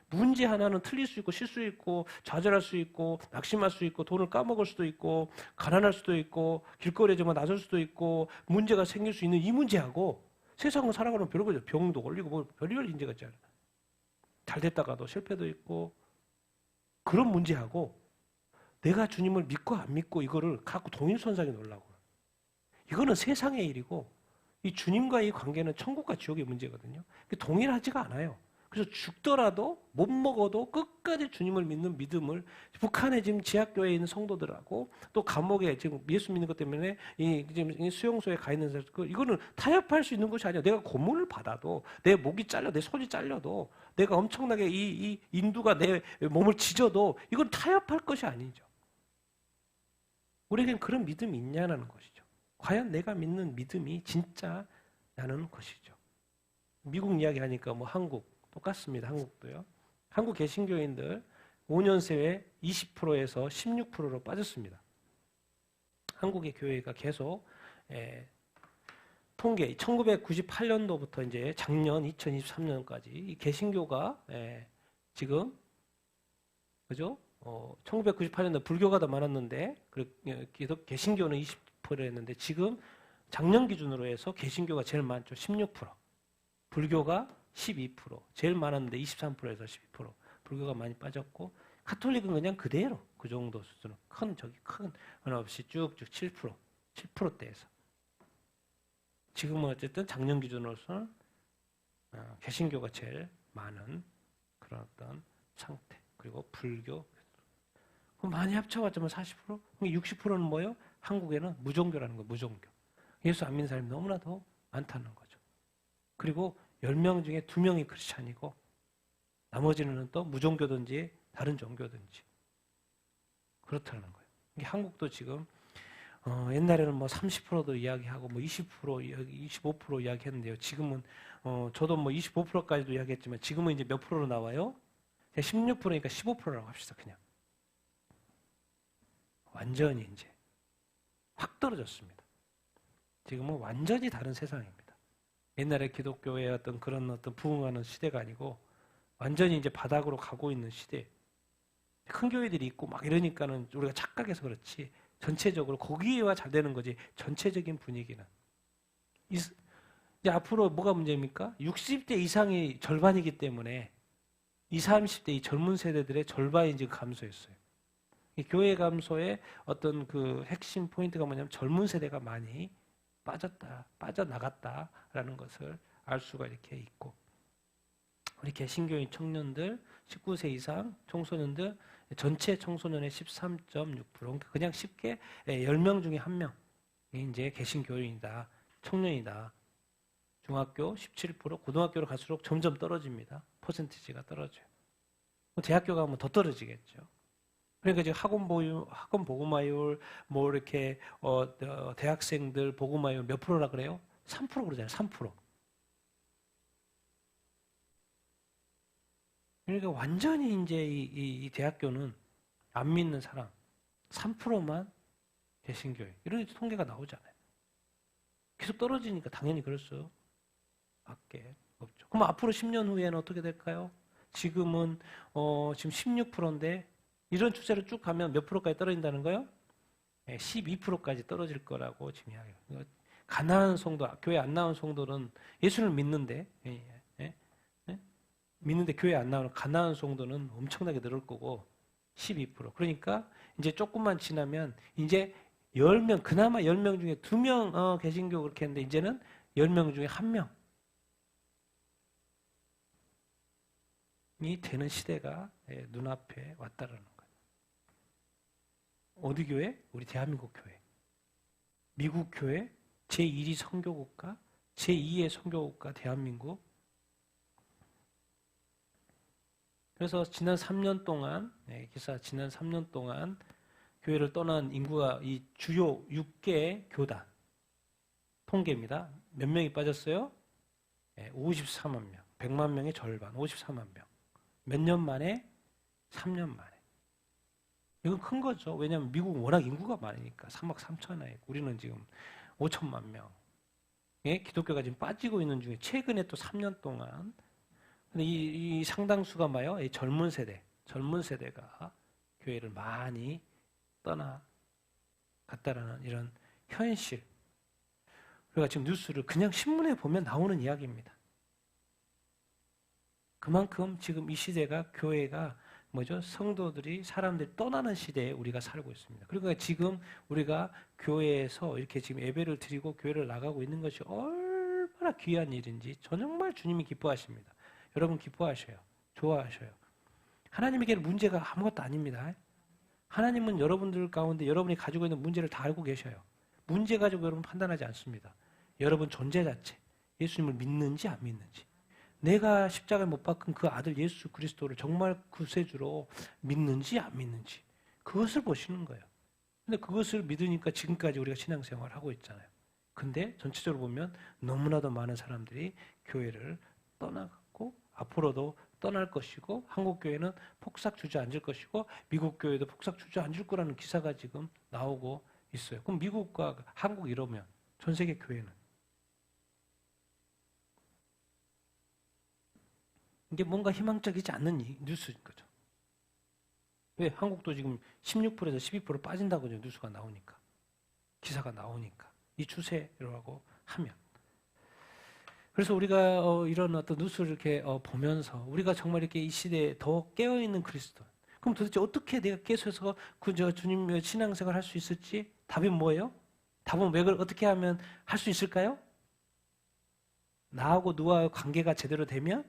문제 하나는 틀릴 수 있고 실수 있고 좌절할 수 있고 낙심할 수 있고 돈을 까먹을 수도 있고 가난할 수도 있고 길거리에만 나설 수도 있고 문제가 생길 수 있는 이 문제하고 세상을 살아가는 별거죠. 병도 걸리고 뭐 별의별 문제가 있잖아요. 잘 됐다가도 실패도 있고 그런 문제하고 내가 주님을 믿고 안 믿고 이거를 갖고 동일선상에 놓으려고. 이거는 세상의 일이고 이 주님과의 관계는 천국과 지옥의 문제거든요. 동일하지가 않아요. 그래서 죽더라도 못 먹어도 끝까지 주님을 믿는 믿음을 북한에 지금 지하교회에 있는 성도들하고 또 감옥에 지금 예수 믿는 것 때문에 지금 수용소에 가 있는 사람들 이거는 타협할 수 있는 것이 아니야. 내가 고문을 받아도 내 목이 잘려 내 손이 잘려도 내가 엄청나게 이 인두가 내 몸을 찢어도 이건 타협할 것이 아니죠. 우리에겐 그런 믿음이 있냐는 것이죠. 과연 내가 믿는 믿음이 진짜라는 것이죠. 미국 이야기 하니까 뭐 한국 똑같습니다. 한국도요. 한국 개신교인들 5년 새에 20%에서 16%로 빠졌습니다. 한국의 교회가 계속 통계 1998년도부터 이제 작년 2023년까지 이 개신교가 지금 그죠? 1998년도 불교가 더 많았는데 계속 개신교는 20%였는데 지금 작년 기준으로 해서 개신교가 제일 많죠. 16%. 불교가 12%. 제일 많았는데 23%에서 12%. 불교가 많이 빠졌고 카톨릭은 그냥 그대로 그 정도 수준은 큰 하나 없이 쭉쭉 7%. 7%대에서. 지금은 어쨌든 작년 기준으로서는 개신교가 제일 많은 그런 어떤 상태. 그리고 불교. 그럼 많이 합쳐봤자면 40%? 60%는 뭐예요? 한국에는 무종교라는 거예요. 무종교. 예수 안 믿는 사람이 너무나도 많다는 거죠. 그리고 10명 중에 2명이 크리스찬이고 나머지는 또 무종교든지 다른 종교든지 그렇다는 거예요. 한국도 지금 옛날에는 뭐 30%도 이야기하고 뭐 20%, 25% 이야기했는데요. 지금은 저도 뭐 25%까지도 이야기했지만 지금은 이제 몇 프로로 나와요? 16%니까 15%라고 합시다. 그냥 완전히 이제 확 떨어졌습니다. 지금은 완전히 다른 세상입니다. 옛날에 기독교의 어떤 그런 어떤 부흥하는 시대가 아니고 완전히 이제 바닥으로 가고 있는 시대. 큰 교회들이 있고 막 이러니까는 우리가 착각해서 그렇지 전체적으로 거기에와 잘 되는 거지 전체적인 분위기는. 이제 앞으로 뭐가 문제입니까? 60대 이상이 절반이기 때문에 20, 30대 이 젊은 세대들의 절반이 지금 감소했어요. 이 교회 감소의 어떤 그 핵심 포인트가 뭐냐면 젊은 세대가 많이 빠져나갔다라는 것을 알 수가 이렇게 있고 우리 개신교인 청년들 19세 이상 청소년들 전체 청소년의 13.6% 그냥 쉽게 10명 중에 1명이 이제 개신교인이다. 청년이다. 중학교 17%, 고등학교로 갈수록 점점 떨어집니다. 퍼센티지가 떨어져요. 대학교 가면 더 떨어지겠죠. 그러니까 지금 학원 보고마율, 뭐 이렇게 대학생들 보고마율 몇 프로라 그래요? 3% 그러잖아요. 3%. 그러니까 완전히 이제 이 대학교는 안 믿는 사람 3%만 개신교회 이런 통계가 나오잖아요. 계속 떨어지니까 당연히 그럴 수밖에 없죠. 그럼 앞으로 10년 후에는 어떻게 될까요? 지금은 지금 16%인데 이런 추세로 쭉 가면 몇 프로까지 떨어진다는 거예요? 12%까지 떨어질 거라고 지금 이야기해요. 가난한 성도, 교회 안 나온 성도는 예수를 믿는데 믿는데 교회 안 나오는 가나안 성도는 엄청나게 늘을 거고 12%. 그러니까 이제 조금만 지나면 이제 10명, 그나마 10명 중에 2명 개신교 그렇게 했는데 이제는 10명 중에 1명이 되는 시대가 눈앞에 왔다라는 거예요. 어디 교회? 우리 대한민국 교회. 미국 교회, 제1위 선교국가, 제2의 선교국가 대한민국. 그래서 지난 3년 동안 지난 3년 동안 교회를 떠난 인구가 이 주요 6개 교단 통계입니다. 몇 명이 빠졌어요? 54만 명. 100만 명의 절반, 54만 명. 몇 년 만에? 3년 만에. 이건 큰 거죠. 왜냐하면 미국은 워낙 인구가 많으니까 3억 3천에 우리는 지금 5천만 명. 기독교가 지금 빠지고 있는 중에 최근에 또 3년 동안 근데 이 상당수가 뭐예요? 이 젊은 세대가 교회를 많이 떠나갔다라는 이런 현실. 우리가 지금 뉴스를 그냥 신문에 보면 나오는 이야기입니다. 그만큼 지금 이 시대가 교회가 성도들이 사람들이 떠나는 시대에 우리가 살고 있습니다. 그러니까 지금 우리가 교회에서 이렇게 지금 예배를 드리고 교회를 나가고 있는 것이 얼마나 귀한 일인지 정말 주님이 기뻐하십니다. 여러분 기뻐하셔요. 좋아하셔요. 하나님에게는 문제가 아무것도 아닙니다. 하나님은 여러분들 가운데 여러분이 가지고 있는 문제를 다 알고 계셔요. 문제 가지고 여러분 판단하지 않습니다. 여러분 존재 자체, 예수님을 믿는지 안 믿는지. 내가 십자가에 못 박은 그 아들 예수 그리스도를 정말 구세주로 믿는지 안 믿는지. 그것을 보시는 거예요. 근데 그것을 믿으니까 지금까지 우리가 신앙생활을 하고 있잖아요. 근데 전체적으로 보면 너무나도 많은 사람들이 교회를 떠나갔고 앞으로도 떠날 것이고 한국 교회는 폭삭 주저앉을 것이고 미국 교회도 폭삭 주저앉을 거라는 기사가 지금 나오고 있어요. 그럼 미국과 한국 이러면 전 세계 교회는 이게 뭔가 희망적이지 않는 뉴스인 거죠. 왜? 한국도 지금 16%에서 12% 빠진다고 뉴스가 나오니까 기사가 나오니까 이 추세라고 하면 그래서 우리가 이런 어떤 뉴스를 이렇게 보면서 우리가 정말 이렇게 이 시대에 더 깨어있는 그리스도. 그럼 도대체 어떻게 내가 깨서서 주님 신앙생활 할 수 있을지? 답이 뭐예요? 답은 왜 어떻게 하면 할 수 있을까요? 나하고 누구와의 관계가 제대로 되면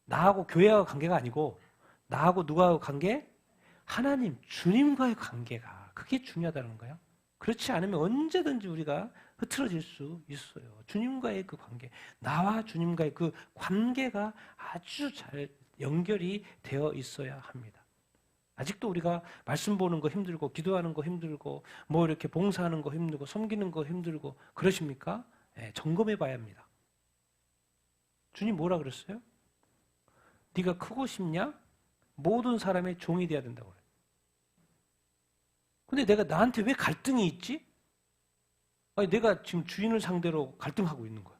나하고 교회와 관계가 아니고 나하고 누구와의 관계? 하나님, 주님과의 관계가 그게 중요하다는 거예요. 그렇지 않으면 언제든지 우리가 흐트러질 수 있어요. 주님과의 그 관계, 나와 주님과의 그 관계가 아주 잘 연결이 되어 있어야 합니다. 아직도 우리가 말씀 보는 거 힘들고 기도하는 거 힘들고 뭐 이렇게 봉사하는 거 힘들고 섬기는 거 힘들고 그러십니까? 네, 점검해 봐야 합니다. 주님 뭐라 그랬어요? 네가 크고 싶냐? 모든 사람의 종이 돼야 된다고 그래요. 근데 내가 나한테 왜 갈등이 있지? 아니, 내가 지금 주인을 상대로 갈등하고 있는 거야.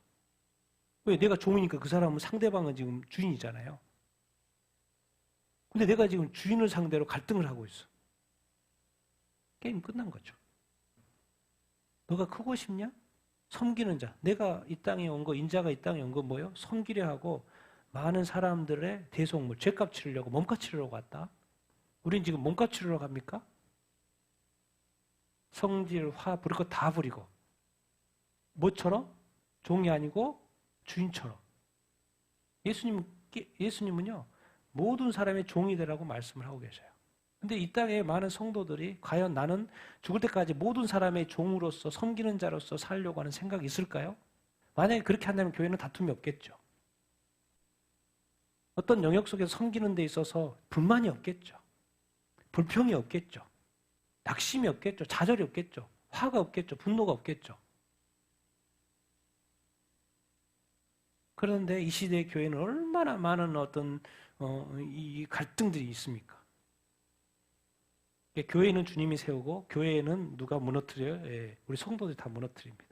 왜? 내가 종이니까 그 사람은 상대방은 지금 주인이잖아요. 근데 내가 지금 주인을 상대로 갈등을 하고 있어. 게임 끝난 거죠. 너가 크고 싶냐? 섬기는 자. 내가 이 땅에 온 거, 인자가 이 땅에 온 거 뭐예요? 섬기려 하고 많은 사람들의 대속물, 죄값 치르려고 몸값 치르려고 왔다. 우린 지금 몸값 치르러 갑니까? 성질, 화, 부릴 거 다 부리고 뭐처럼? 종이 아니고 주인처럼. 예수님은요 모든 사람의 종이 되라고 말씀을 하고 계셔요. 근데 이 땅에 많은 성도들이 과연 나는 죽을 때까지 모든 사람의 종으로서 섬기는 자로서 살려고 하는 생각이 있을까요? 만약에 그렇게 한다면 교회는 다툼이 없겠죠. 어떤 영역 속에서 섬기는 데 있어서 불만이 없겠죠. 불평이 없겠죠. 낙심이 없겠죠. 좌절이 없겠죠. 화가 없겠죠. 분노가 없겠죠. 그런데 이 시대의 교회는 얼마나 많은 어떤 이 갈등들이 있습니까? 교회는 주님이 세우고 교회는 누가 무너뜨려요? 예, 우리 성도들이 다 무너뜨립니다.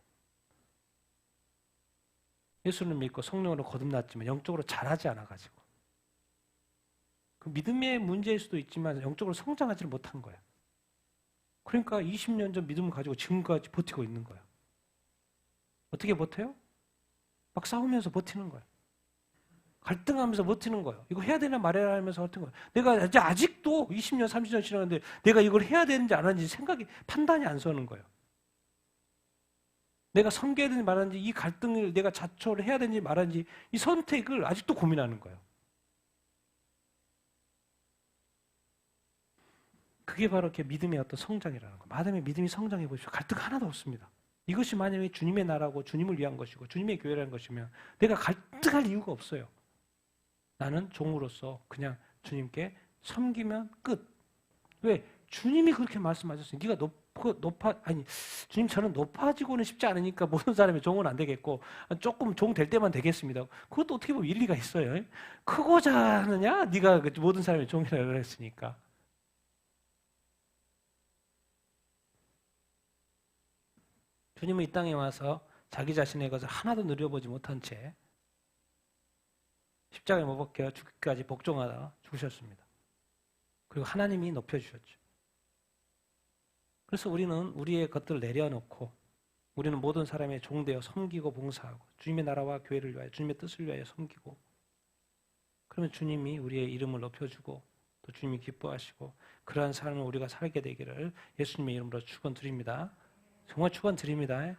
예수를 믿고 성령으로 거듭났지만 영적으로 자라지 않아가지고 그 믿음의 문제일 수도 있지만 영적으로 성장하지 못한 거예요. 그러니까 20년 전 믿음을 가지고 지금까지 버티고 있는 거예요. 어떻게 버텨요? 막 싸우면서 버티는 거예요. 갈등하면서 버티는 거예요. 이거 해야 되나 말해야 하면서 버티는 거예요. 내가 아직도 20년, 30년 지났는데 내가 이걸 해야 되는지 안 하는지 판단이 안 서는 거예요. 내가 섬겨야 되는지 말하는지, 이 갈등을 내가 자초를 해야 되는지 말하는지, 이 선택을 아직도 고민하는 거예요. 그게 바로 이렇게 믿음의 어떤 성장이라는 거예요. 마담의 믿음이 성장해 보십시오. 갈등 하나도 없습니다. 이것이 만약에 주님의 나라고 주님을 위한 것이고 주님의 교회라는 것이면 내가 갈등할 이유가 없어요. 나는 종으로서 그냥 주님께 섬기면 끝. 왜? 주님이 그렇게 말씀하셨어요. 네가 주님 저는 높아지고는 싶지 않으니까 모든 사람의 종은 안 되겠고 조금 종 될 때만 되겠습니다. 그것도 어떻게 보면 일리가 있어요. 크고자 하느냐? 네가 모든 사람의 종이라고 그랬으니까. 주님은 이 땅에 와서 자기 자신의 것을 하나도 누려보지 못한 채 십자가에 못 박혀 죽기까지 복종하다 죽으셨습니다. 그리고 하나님이 높여주셨죠. 그래서 우리는 우리의 것들을 내려놓고 우리는 모든 사람의 종되어 섬기고 봉사하고 주님의 나라와 교회를 위하여 주님의 뜻을 위하여 섬기고, 그러면 주님이 우리의 이름을 높여주고 또 주님이 기뻐하시고 그러한 삶을 우리가 살게 되기를 예수님의 이름으로 축원드립니다. 정말 축원드립니다.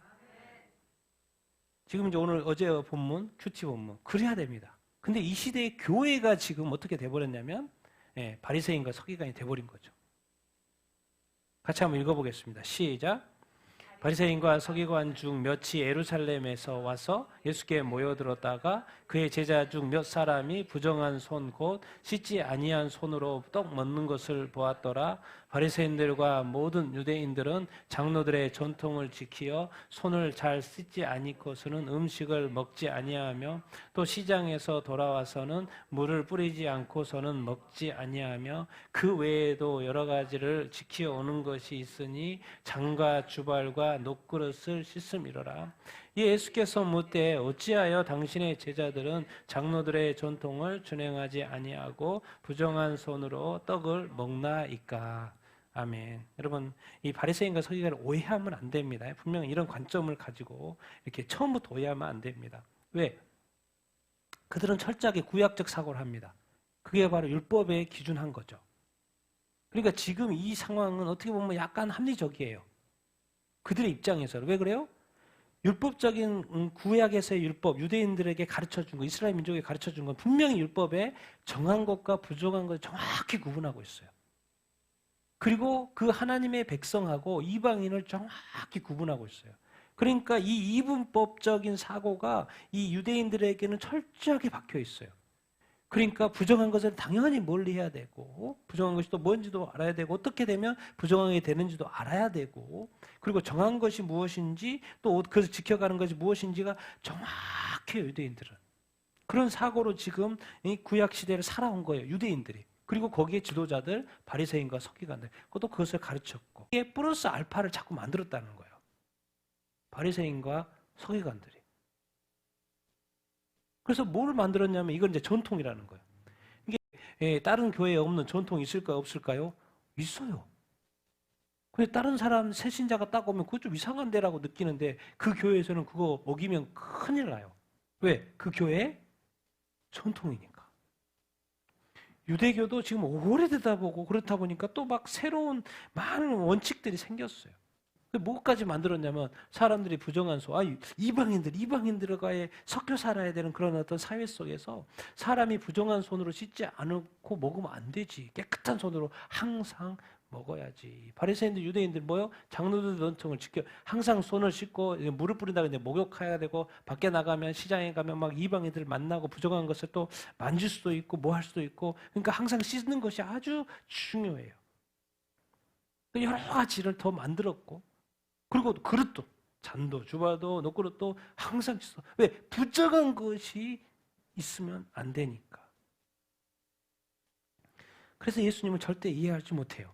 지금 이제 어제 본문, 큐티 본문 그래야 됩니다. 근데 이 시대의 교회가 지금 어떻게 돼버렸냐면 바리새인과 서기관이 돼버린 거죠. 같이 한번 읽어보겠습니다. 시작. 바리새인과 서기관 중 몇이 예루살렘에서 와서 예수께 모여들었다가 그의 제자 중 몇 사람이 부정한 손 곧 씻지 아니한 손으로 떡 먹는 것을 보았더라. 바리새인들과 모든 유대인들은 장로들의 전통을 지키어 손을 잘 씻지 아니고서는 음식을 먹지 아니하며 또 시장에서 돌아와서는 물을 뿌리지 않고서는 먹지 아니하며 그 외에도 여러 가지를 지키어 오는 것이 있으니 장과 주발과 녹그릇을 씻음이로라. 예수께서 묻되 어찌하여 당신의 제자들은 장로들의 전통을 준행하지 아니하고 부정한 손으로 떡을 먹나이까. 아멘. 여러분, 이 바리새인과 서기관을 오해하면 안 됩니다. 분명히 이런 관점을 가지고 이렇게 처음부터 오해하면 안 됩니다. 왜? 그들은 철저하게 구약적 사고를 합니다. 그게 바로 율법에 기준한 거죠. 그러니까 지금 이 상황은 어떻게 보면 약간 합리적이에요. 그들의 입장에서는. 왜 그래요? 율법적인 구약에서의 율법, 유대인들에게 가르쳐준 것, 이스라엘 민족에게 가르쳐준 건 분명히 율법에 정한 것과 부정한 것을 정확히 구분하고 있어요. 그리고 그 하나님의 백성하고 이방인을 정확히 구분하고 있어요. 그러니까 이 이분법적인 사고가 이 유대인들에게는 철저하게 박혀 있어요. 그러니까 부정한 것을 당연히 멀리해야 되고, 부정한 것이 또 뭔지도 알아야 되고, 어떻게 되면 부정하게 되는지도 알아야 되고, 그리고 정한 것이 무엇인지 또 그것을 지켜가는 것이 무엇인지가 정확해요. 유대인들은 그런 사고로 지금 이 구약 시대를 살아온 거예요. 유대인들이. 그리고 거기에 지도자들 바리새인과 서기관들 그것도 그것을 가르쳤고, 이게 플러스 알파를 자꾸 만들었다는 거예요. 바리새인과 서기관들이. 그래서 뭘 만들었냐면 이건 이제 전통이라는 거예요. 이게 다른 교회에 없는 전통이 있을까요? 없을까요? 있어요. 근데 다른 사람 새신자가 딱 오면 그거 좀 이상한데라고 느끼는데 그 교회에서는 그거 어기면 큰일 나요. 왜? 그 교회의 전통이니까. 유대교도 지금 오래되다 보고 그렇다 보니까 또 막 새로운 많은 원칙들이 생겼어요. 뭐까지 만들었냐면 사람들이 부정한 이방인들과의 섞여 살아야 되는 그런 어떤 사회 속에서 사람이 부정한 손으로 씻지 않고 먹으면 안 되지. 깨끗한 손으로 항상 먹어야지. 바리새인들, 유대인들 뭐요? 장로들 전통을 지켜 항상 손을 씻고 물을 뿌린다 근데 목욕해야 되고, 밖에 나가면 시장에 가면 막 이방인들 만나고 부정한 것을 또 만질 수도 있고 뭐 할 수도 있고, 그러니까 항상 씻는 것이 아주 중요해요. 여러 가지를 더 만들었고, 그리고 그릇도, 잔도, 주바도, 녹그릇도 항상 씻어. 왜? 부정한 것이 있으면 안 되니까. 그래서 예수님은 절대 이해하지 못해요.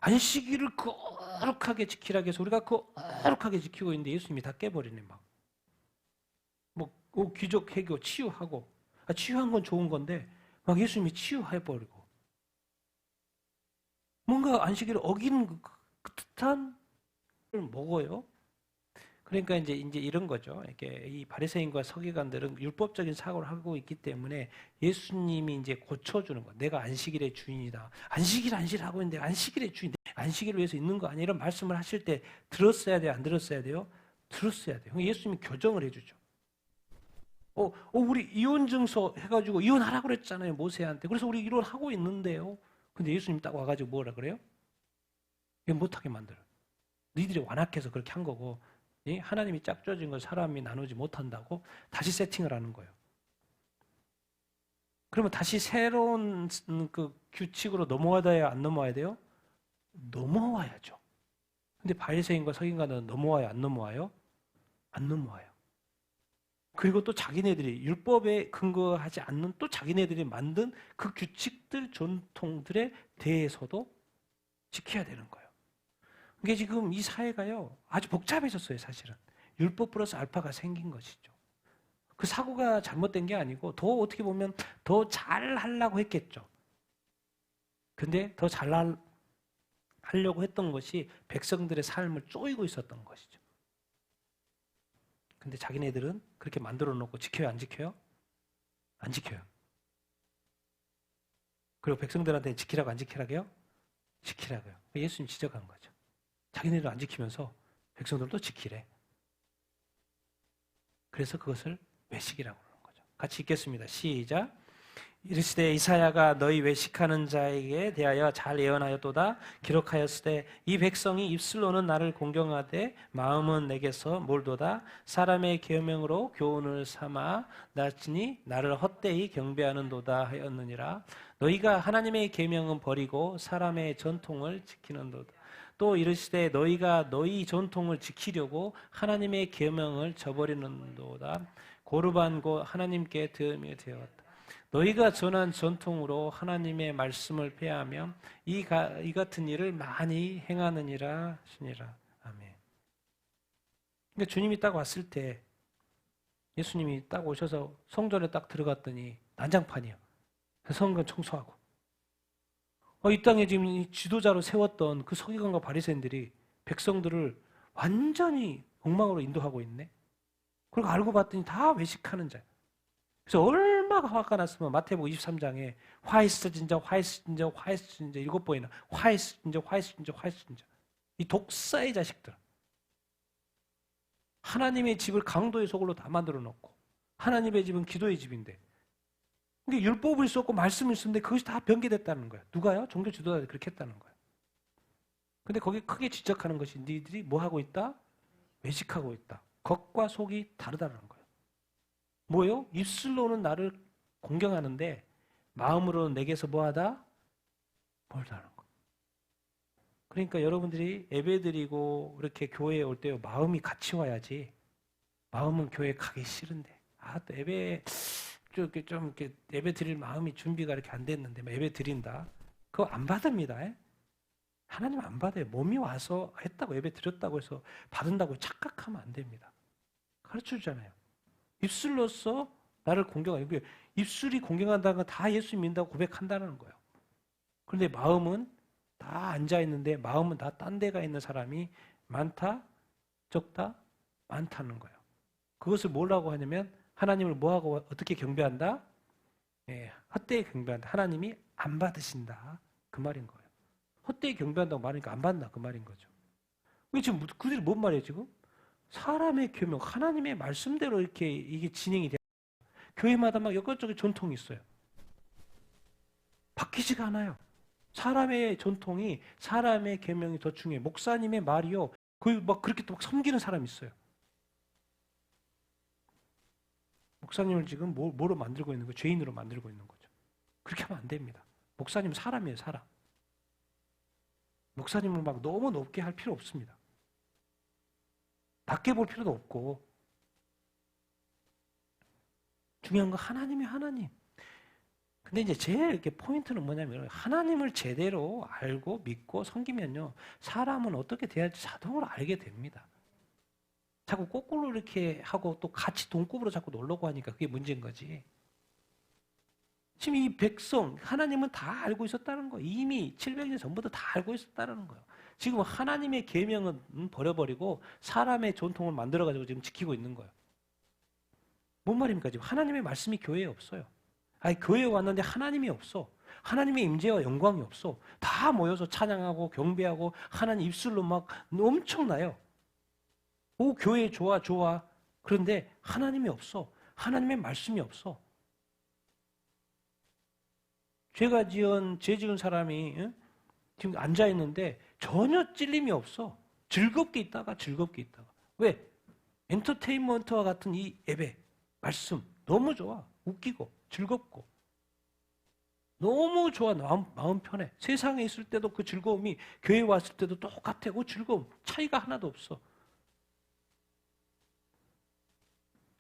안식일을 거룩하게 지키라고 해서 우리가 거룩하게 지키고 있는데 예수님이 다 깨버리네 막. 뭐 귀족 해교 치유하고, 치유한 건 좋은 건데 막 예수님이 치유해버리고, 뭔가 안식일을 어기는 그 듯한 먹어요. 그러니까 이제 이런 거죠. 이렇게 이 바리새인과 서기관들은 율법적인 사고를 하고 있기 때문에 예수님이 이제 고쳐주는 거. 내가 안식일의 주인이다. 안식일 하고 있는데 안식일의 주인, 안식일을 위해서 있는 거 아니야? 이런 말씀을 하실 때 들었어야 돼요? 안 들었어야 돼요? 들었어야 돼요. 예수님이 교정을 해주죠. 우리 이혼 증서 해가지고 이혼하라고 그랬잖아요, 모세한테. 그래서 우리 이혼하고 있는데요. 근데 예수님 딱 와가지고 뭐라 그래요? 이거 못하게 만들어. 니들이 완악해서 그렇게 한 거고, 하나님이 짝져진 걸 사람이 나누지 못한다고 다시 세팅을 하는 거예요. 그러면 다시 새로운 그 규칙으로 넘어와야 안 넘어와야 돼요? 넘어와야죠. 근데 바리새인과 서기관은 넘어와요, 안 넘어와요? 안 넘어와요. 그리고 또 자기네들이 율법에 근거하지 않는 또 자기네들이 만든 그 규칙들, 전통들에 대해서도 지켜야 되는 거예요. 이게 지금 이 사회가요, 아주 복잡해졌어요, 사실은. 율법 플러스 알파가 생긴 것이죠. 그 사고가 잘못된 게 아니고, 더 어떻게 보면 더 잘하려고 했겠죠. 근데 더 잘하려고 했던 것이 백성들의 삶을 쪼이고 있었던 것이죠. 근데 자기네들은 그렇게 만들어 놓고 지켜요, 안 지켜요? 안 지켜요. 그리고 백성들한테 지키라고 안 지키라고요? 지키라고요. 예수님 지적한 거죠. 자기네들 안 지키면서 백성들도 지키래. 그래서 그것을 외식이라고 하는 거죠. 같이 읽겠습니다. 시작. 이르시되 이사야가 너희 외식하는 자에게 대하여 잘 예언하였도다. 기록하였으되 이 백성이 입술로는 나를 공경하되 마음은 내게서 멀도다. 사람의 계명으로 교훈을 삼아 나치니 나를 헛되이 경배하는도다 하였느니라. 너희가 하나님의 계명은 버리고 사람의 전통을 지키는도다. 또 이르시되 너희가 너희 전통을 지키려고 하나님의 계명을 저버리는도다. 고르반 곧 하나님께 들음이 되었다. 너희가 전한 전통으로 하나님의 말씀을 폐하며 이 같은 일을 많이 행하느니라 하시니라. 아멘. 그러니까 주님이 딱 왔을 때 예수님이 딱 오셔서 성전에 딱 들어갔더니 난장판이에요. 성전 청소하고. 이 땅에 지금 지도자로 세웠던 그 서기관과 바리새인들이 백성들을 완전히 엉망으로 인도하고 있네. 그리고 알고 봤더니 다 외식하는 자예요. 그래서 얼마나 화가 났으면 마태복음 23장에 화이스 진저 7번이나 화이스 진저 이 독사의 자식들. 하나님의 집을 강도의 소굴로 다 만들어 놓고 하나님의 집은 기도의 집인데 이게 율법을 썼고 말씀을 썼는데 그것이 다 변개됐다는 거야. 누가요? 종교 지도자들이 그렇게 했다는 거야. 근데 거기 크게 지적하는 것이 니들이 뭐 하고 있다? 외식하고 있다. 겉과 속이 다르다는 거예요. 뭐예요? 입술로는 나를 공경하는데 마음으로는 내게서 뭐하다? 멀다는 거. 그러니까 여러분들이 예배드리고 이렇게 교회에 올 때 마음이 같이 와야지. 마음은 교회 가기 싫은데. 또 예배 좀 이렇게 예배 드릴 마음이 준비가 이렇게 안 됐는데 예배 드린다. 그거 안 받습니다. 하나님 안 받아요. 몸이 와서 했다고 예배 드렸다고 해서 받는다고 착각하면 안 됩니다. 가르쳐 주잖아요. 입술로서 나를 공경하는 거예요. 입술이 공경한다는 건 다 예수 믿는다고 고백한다는 거예요. 그런데 마음은 다 앉아있는데 마음은 다 딴 데가 있는 사람이 많다, 적다, 많다는 거예요. 그것을 뭐라고 하냐면 하나님을 뭐하고 어떻게 경배한다? 헛되이 경배한다. 하나님이 안 받으신다. 그 말인 거예요. 헛되이 경배한다고 말하니까 안 받나 그 말인 거죠. 지금 그들이 뭔 말이에요 지금? 사람의 계명, 하나님의 말씀대로 이렇게 이게 진행이 돼요. 교회마다 막 이것저것 전통이 있어요. 바뀌지가 않아요. 사람의 전통이 사람의 계명이 더 중요해요. 목사님의 말이요. 거의 막 그렇게 또 막 섬기는 사람이 있어요. 목사님을 지금 뭐로 만들고 있는 거예요? 죄인으로 만들고 있는 거죠. 그렇게 하면 안 됩니다. 목사님은 사람이에요, 사람. 목사님을 막 너무 높게 할 필요 없습니다. 낮게 볼 필요도 없고. 중요한 건 하나님이 하나님. 근데 이제 제일 이렇게 포인트는 뭐냐면 하나님을 제대로 알고 믿고 섬기면요. 사람은 어떻게 대할지 자동으로 알게 됩니다. 자꾸 거꾸로 이렇게 하고 또 같이 동급으로 자꾸 놀려고 하니까 그게 문제인 거지. 지금 이 백성, 하나님은 다 알고 있었다는 거예요. 이미 700년 전부터 다 알고 있었다는 거예요. 지금 하나님의 계명은 버려버리고 사람의 전통을 만들어가지고 지금 지키고 있는 거예요. 뭔 말입니까? 지금 하나님의 말씀이 교회에 없어요. 아니, 교회에 왔는데 하나님이 없어. 하나님의 임재와 영광이 없어. 다 모여서 찬양하고 경배하고 하나님 입술로 막 엄청나요. 오, 교회 좋아, 좋아. 그런데 하나님이 없어. 하나님의 말씀이 없어. 죄 지은 사람이 지금 앉아 있는데 전혀 찔림이 없어. 즐겁게 있다가 즐겁게 있다가. 왜? 엔터테인먼트와 같은 이 예배, 말씀 너무 좋아. 웃기고 즐겁고 너무 좋아. 마음 편해. 세상에 있을 때도 그 즐거움이 교회에 왔을 때도 똑같아. 그 즐거움 차이가 하나도 없어.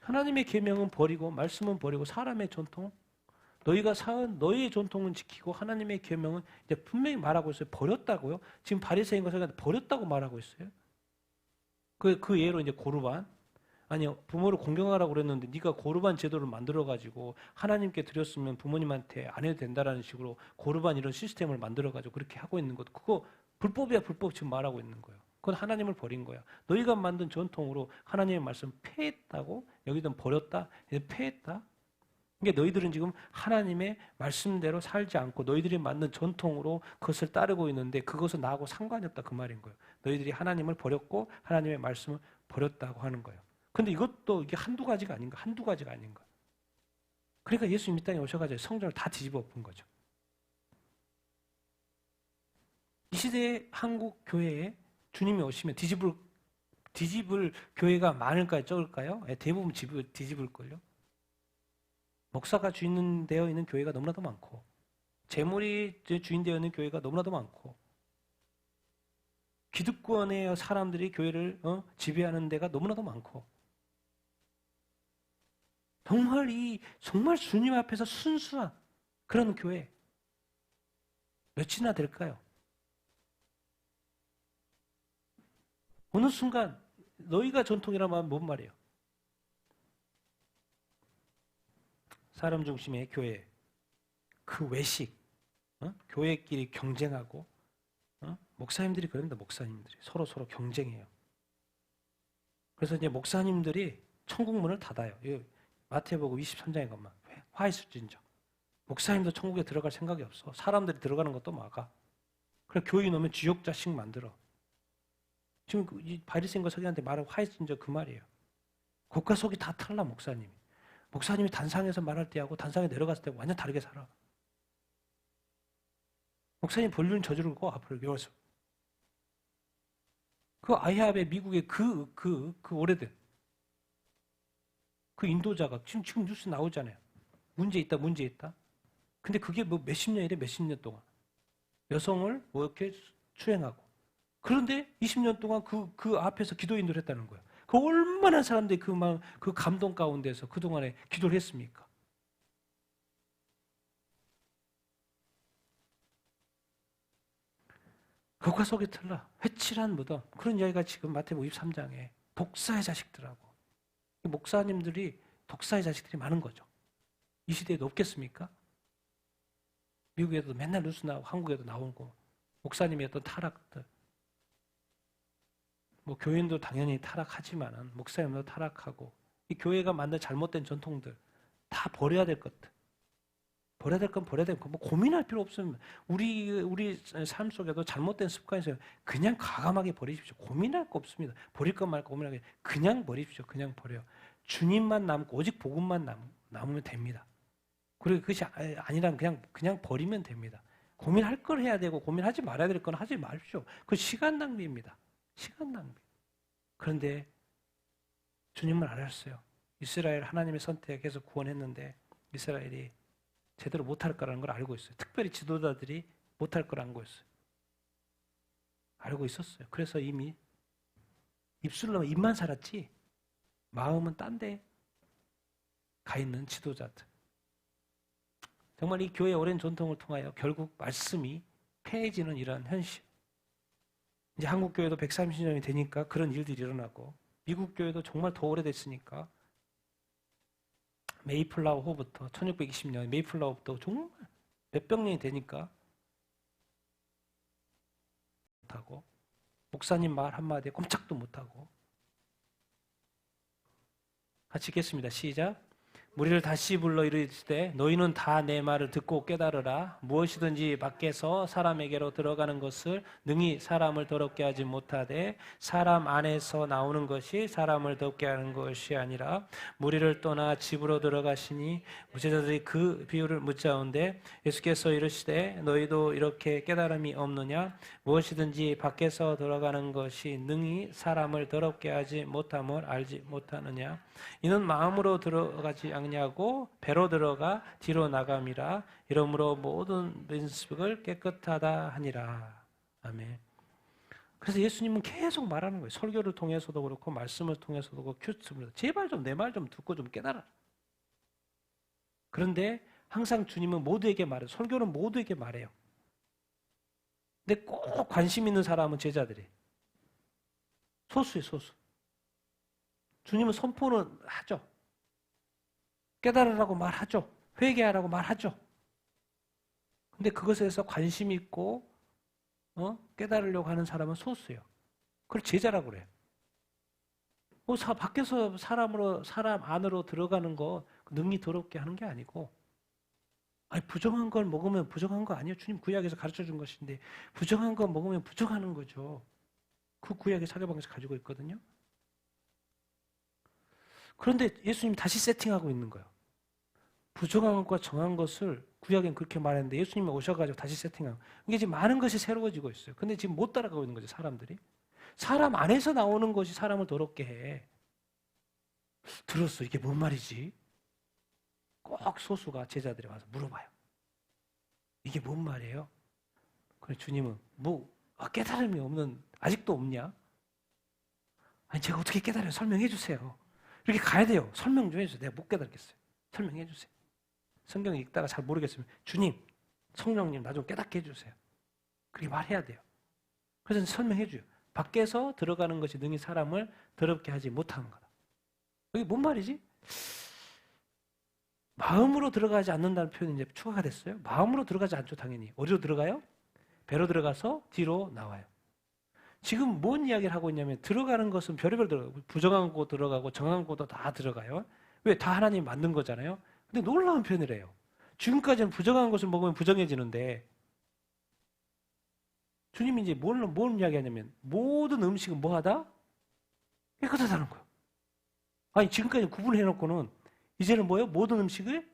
하나님의 계명은 버리고 말씀은 버리고 사람의 전통, 너희가 사은 너희의 전통은 지키고 하나님의 계명은 이제 분명히 말하고 있어요. 버렸다고요? 지금 바리새인과 서기관들 버렸다고 말하고 있어요. 그 예로 이제 고르반. 아니요, 부모를 공경하라고 그랬는데 네가 고르반 제도를 만들어 가지고 하나님께 드렸으면 부모님한테 안 해도 된다라는 식으로 고르반 이런 시스템을 만들어 가지고 그렇게 하고 있는 것, 그거 불법이야. 불법 지금 말하고 있는 거예요. 그건 하나님을 버린 거야. 너희가 만든 전통으로 하나님의 말씀 폐했다고? 여기든 버렸다? 폐했다? 그러니까 너희들은 지금 하나님의 말씀대로 살지 않고 너희들이 만든 전통으로 그것을 따르고 있는데 그것은 나하고 상관이 없다, 그 말인 거예요. 너희들이 하나님을 버렸고 하나님의 말씀을 버렸다고 하는 거예요. 근데 이것도 이게 한두 가지가 아닌가. 그러니까 예수님 이 땅에 오셔가지고 성전을 다 뒤집어 엎은 거죠. 이 시대의 한국 교회에 주님이 오시면 뒤집을 교회가 많을까요? 적을까요? 대부분 뒤집을걸요. 목사가 주인 되어 있는 교회가 너무나도 많고, 재물이 주인 되어 있는 교회가 너무나도 많고, 기득권의 사람들이 교회를 지배하는 데가 너무나도 많고, 정말 주님 앞에서 순수한 그런 교회 몇이나 될까요? 어느 순간 너희가 전통이라면 하면 뭔 말이에요? 사람 중심의 교회, 그 외식, 교회끼리 경쟁하고, 목사님들이 그럽니다. 목사님들이 서로 경쟁해요. 그래서 이제 목사님들이 천국 문을 닫아요. 마태복음 23장에 가면 화이스진저. 목사님도 천국에 들어갈 생각이 없어. 사람들이 들어가는 것도 막아. 그래 교인 오면 지옥 자식 만들어. 지금 이 바리새인과 서기관한테 말한 화이스진저 그 말이에요. 겉과 속이 다 탈라 목사님이. 목사님이 단상에서 말할 때하고 단상에 내려갔을 때 완전 다르게 살아. 목사님 볼륨 저주르고 앞으로 외워서. 그 아이합의 미국의 그 오래된 그 인도자가 지금 뉴스 나오잖아요. 문제 있다. 근데 그게 뭐 몇십 년 동안. 여성을 뭐 이렇게 추행하고. 그런데 20년 동안 그 앞에서 기도 인도를 했다는 거예요. 그 얼마나 사람들이 그 감동 가운데서 그동안에 기도를 했습니까? 겉과 속이 틀라. 회칠한 무덤. 그런 이야기가 지금 마태복음 23장에 독사의 자식들하고 목사님들이 독사의 자식들이 많은 거죠. 이 시대에도 없겠습니까? 미국에도 맨날 뉴스 나오고 한국에도 나오고 목사님의 어떤 타락들, 뭐 교인도 당연히 타락하지만 목사님도 타락하고 이 교회가 만든 잘못된 전통들 다 버려야 될 것들, 버려야 될 건 뭐 고민할 필요 없습니다. 우리 삶 속에도 잘못된 습관이 있어요. 그냥 과감하게 버리십시오. 고민할 거 없습니다. 버릴 것 말고 고민하게 그냥 버리십시오. 그냥 버려요. 주님만 남고 오직 복음만 남으면 됩니다. 그리고 그것이 아니라면 그냥 버리면 됩니다. 고민할 걸 해야 되고 고민하지 말아야 될 건 하지 마십시오. 그 시간 낭비입니다. 시간 낭비. 그런데 주님은 알았어요. 이스라엘 하나님의 선택해서 구원했는데 이스라엘이 제대로 못할 거라는 걸 알고 있어요. 특별히 지도자들이 못할 걸 알고 있어요. 알고 있었어요. 그래서 이미 입술로 입만 살았지 마음은 딴 데 가 있는 지도자들. 정말 이 교회의 오랜 전통을 통하여 결국 말씀이 폐해지는 이러한 현실. 이제 한국 교회도 130년이 되니까 그런 일들이 일어나고 미국 교회도 정말 더 오래됐으니까 메이플라워 호부터 1620년 메이플라워부터 정말 몇백 년이 되니까 하고 목사님 말 한마디에 꼼짝도 못하고. 같이 읽겠습니다. 시작. 무리를 다시 불러 이르시되 너희는 다 내 말을 듣고 깨달으라. 무엇이든지 밖에서 사람에게로 들어가는 것을 능히 사람을 더럽게 하지 못하되 사람 안에서 나오는 것이 사람을 더럽게 하는 것이 아니라. 무리를 떠나 집으로 들어가시니 무제자들이 그 비유를 묻자온데 예수께서 이르시되 너희도 이렇게 깨달음이 없느냐. 무엇이든지 밖에서 들어가는 것이 능히 사람을 더럽게 하지 못함을 알지 못하느냐. 이는 마음으로 들어가지 않냐고 배로 들어가 뒤로 나감이라. 이러므로 모든 민식을 깨끗하다 하니라. 아멘. 그래서 예수님은 계속 말하는 거예요. 설교를 통해서도 그렇고 말씀을 통해서도 그렇고 큐트입니다. 제발 좀 내 말 좀 듣고 좀 깨달아라. 그런데 항상 주님은 모두에게 말해요. 설교는 모두에게 말해요. 근데 꼭 관심 있는 사람은 제자들이. 소수예요, 소수. 주님은 선포는 하죠. 깨달으라고 말하죠. 회개하라고 말하죠. 근데 그것에서 관심 있고 깨달으려고 하는 사람은 소수예요. 그걸 제자라고 그래요. 밖에서 사람 안으로 들어가는 거 능히 더럽게 하는 게 아니고, 아니 부정한 걸 먹으면 부정한 거 아니에요. 주님 구약에서 가르쳐 준 것인데 부정한 거 먹으면 부정하는 거죠. 그 구약의 사교방에서 가지고 있거든요. 그런데 예수님이 다시 세팅하고 있는 거예요. 부정한 것과 정한 것을 구약엔 그렇게 말했는데 예수님이 오셔가지고 다시 세팅하고. 이게 지금 많은 것이 새로워지고 있어요. 근데 지금 못 따라가고 있는 거죠, 사람들이. 사람 안에서 나오는 것이 사람을 더럽게 해. 들었어. 이게 뭔 말이지? 꼭 소수가 제자들이 와서 물어봐요. 이게 뭔 말이에요? 그래 주님은 깨달음이 없는, 아직도 없냐? 아니 제가 어떻게 깨달아요? 설명해 주세요. 이렇게 가야 돼요. 설명 좀 해주세요. 내가 못 깨닫겠어요. 설명해 주세요. 성경 읽다가 잘 모르겠으면 주님, 성령님 나 좀 깨닫게 해주세요. 그렇게 말해야 돼요. 그래서 설명해 줘요. 밖에서 들어가는 것이 능히 사람을 더럽게 하지 못하는 거다. 이게 뭔 말이지? 마음으로 들어가지 않는다는 표현이 이제 추가가 됐어요. 마음으로 들어가지 않죠, 당연히. 어디로 들어가요? 배로 들어가서 뒤로 나와요. 지금 뭔 이야기를 하고 있냐면 들어가는 것은 별의별 들어가고 부정한 거 들어가고 정한 것도 다 들어가요. 왜? 다 하나님 만든 거잖아요. 근데 놀라운 표현을 해요. 지금까지는 부정한 것을 먹으면 부정해지는데 주님이 이제 뭘 이야기하냐면 모든 음식은 뭐하다? 깨끗하다는 거예요. 아니 지금까지 구분해놓고는 이제는 뭐예요? 모든 음식을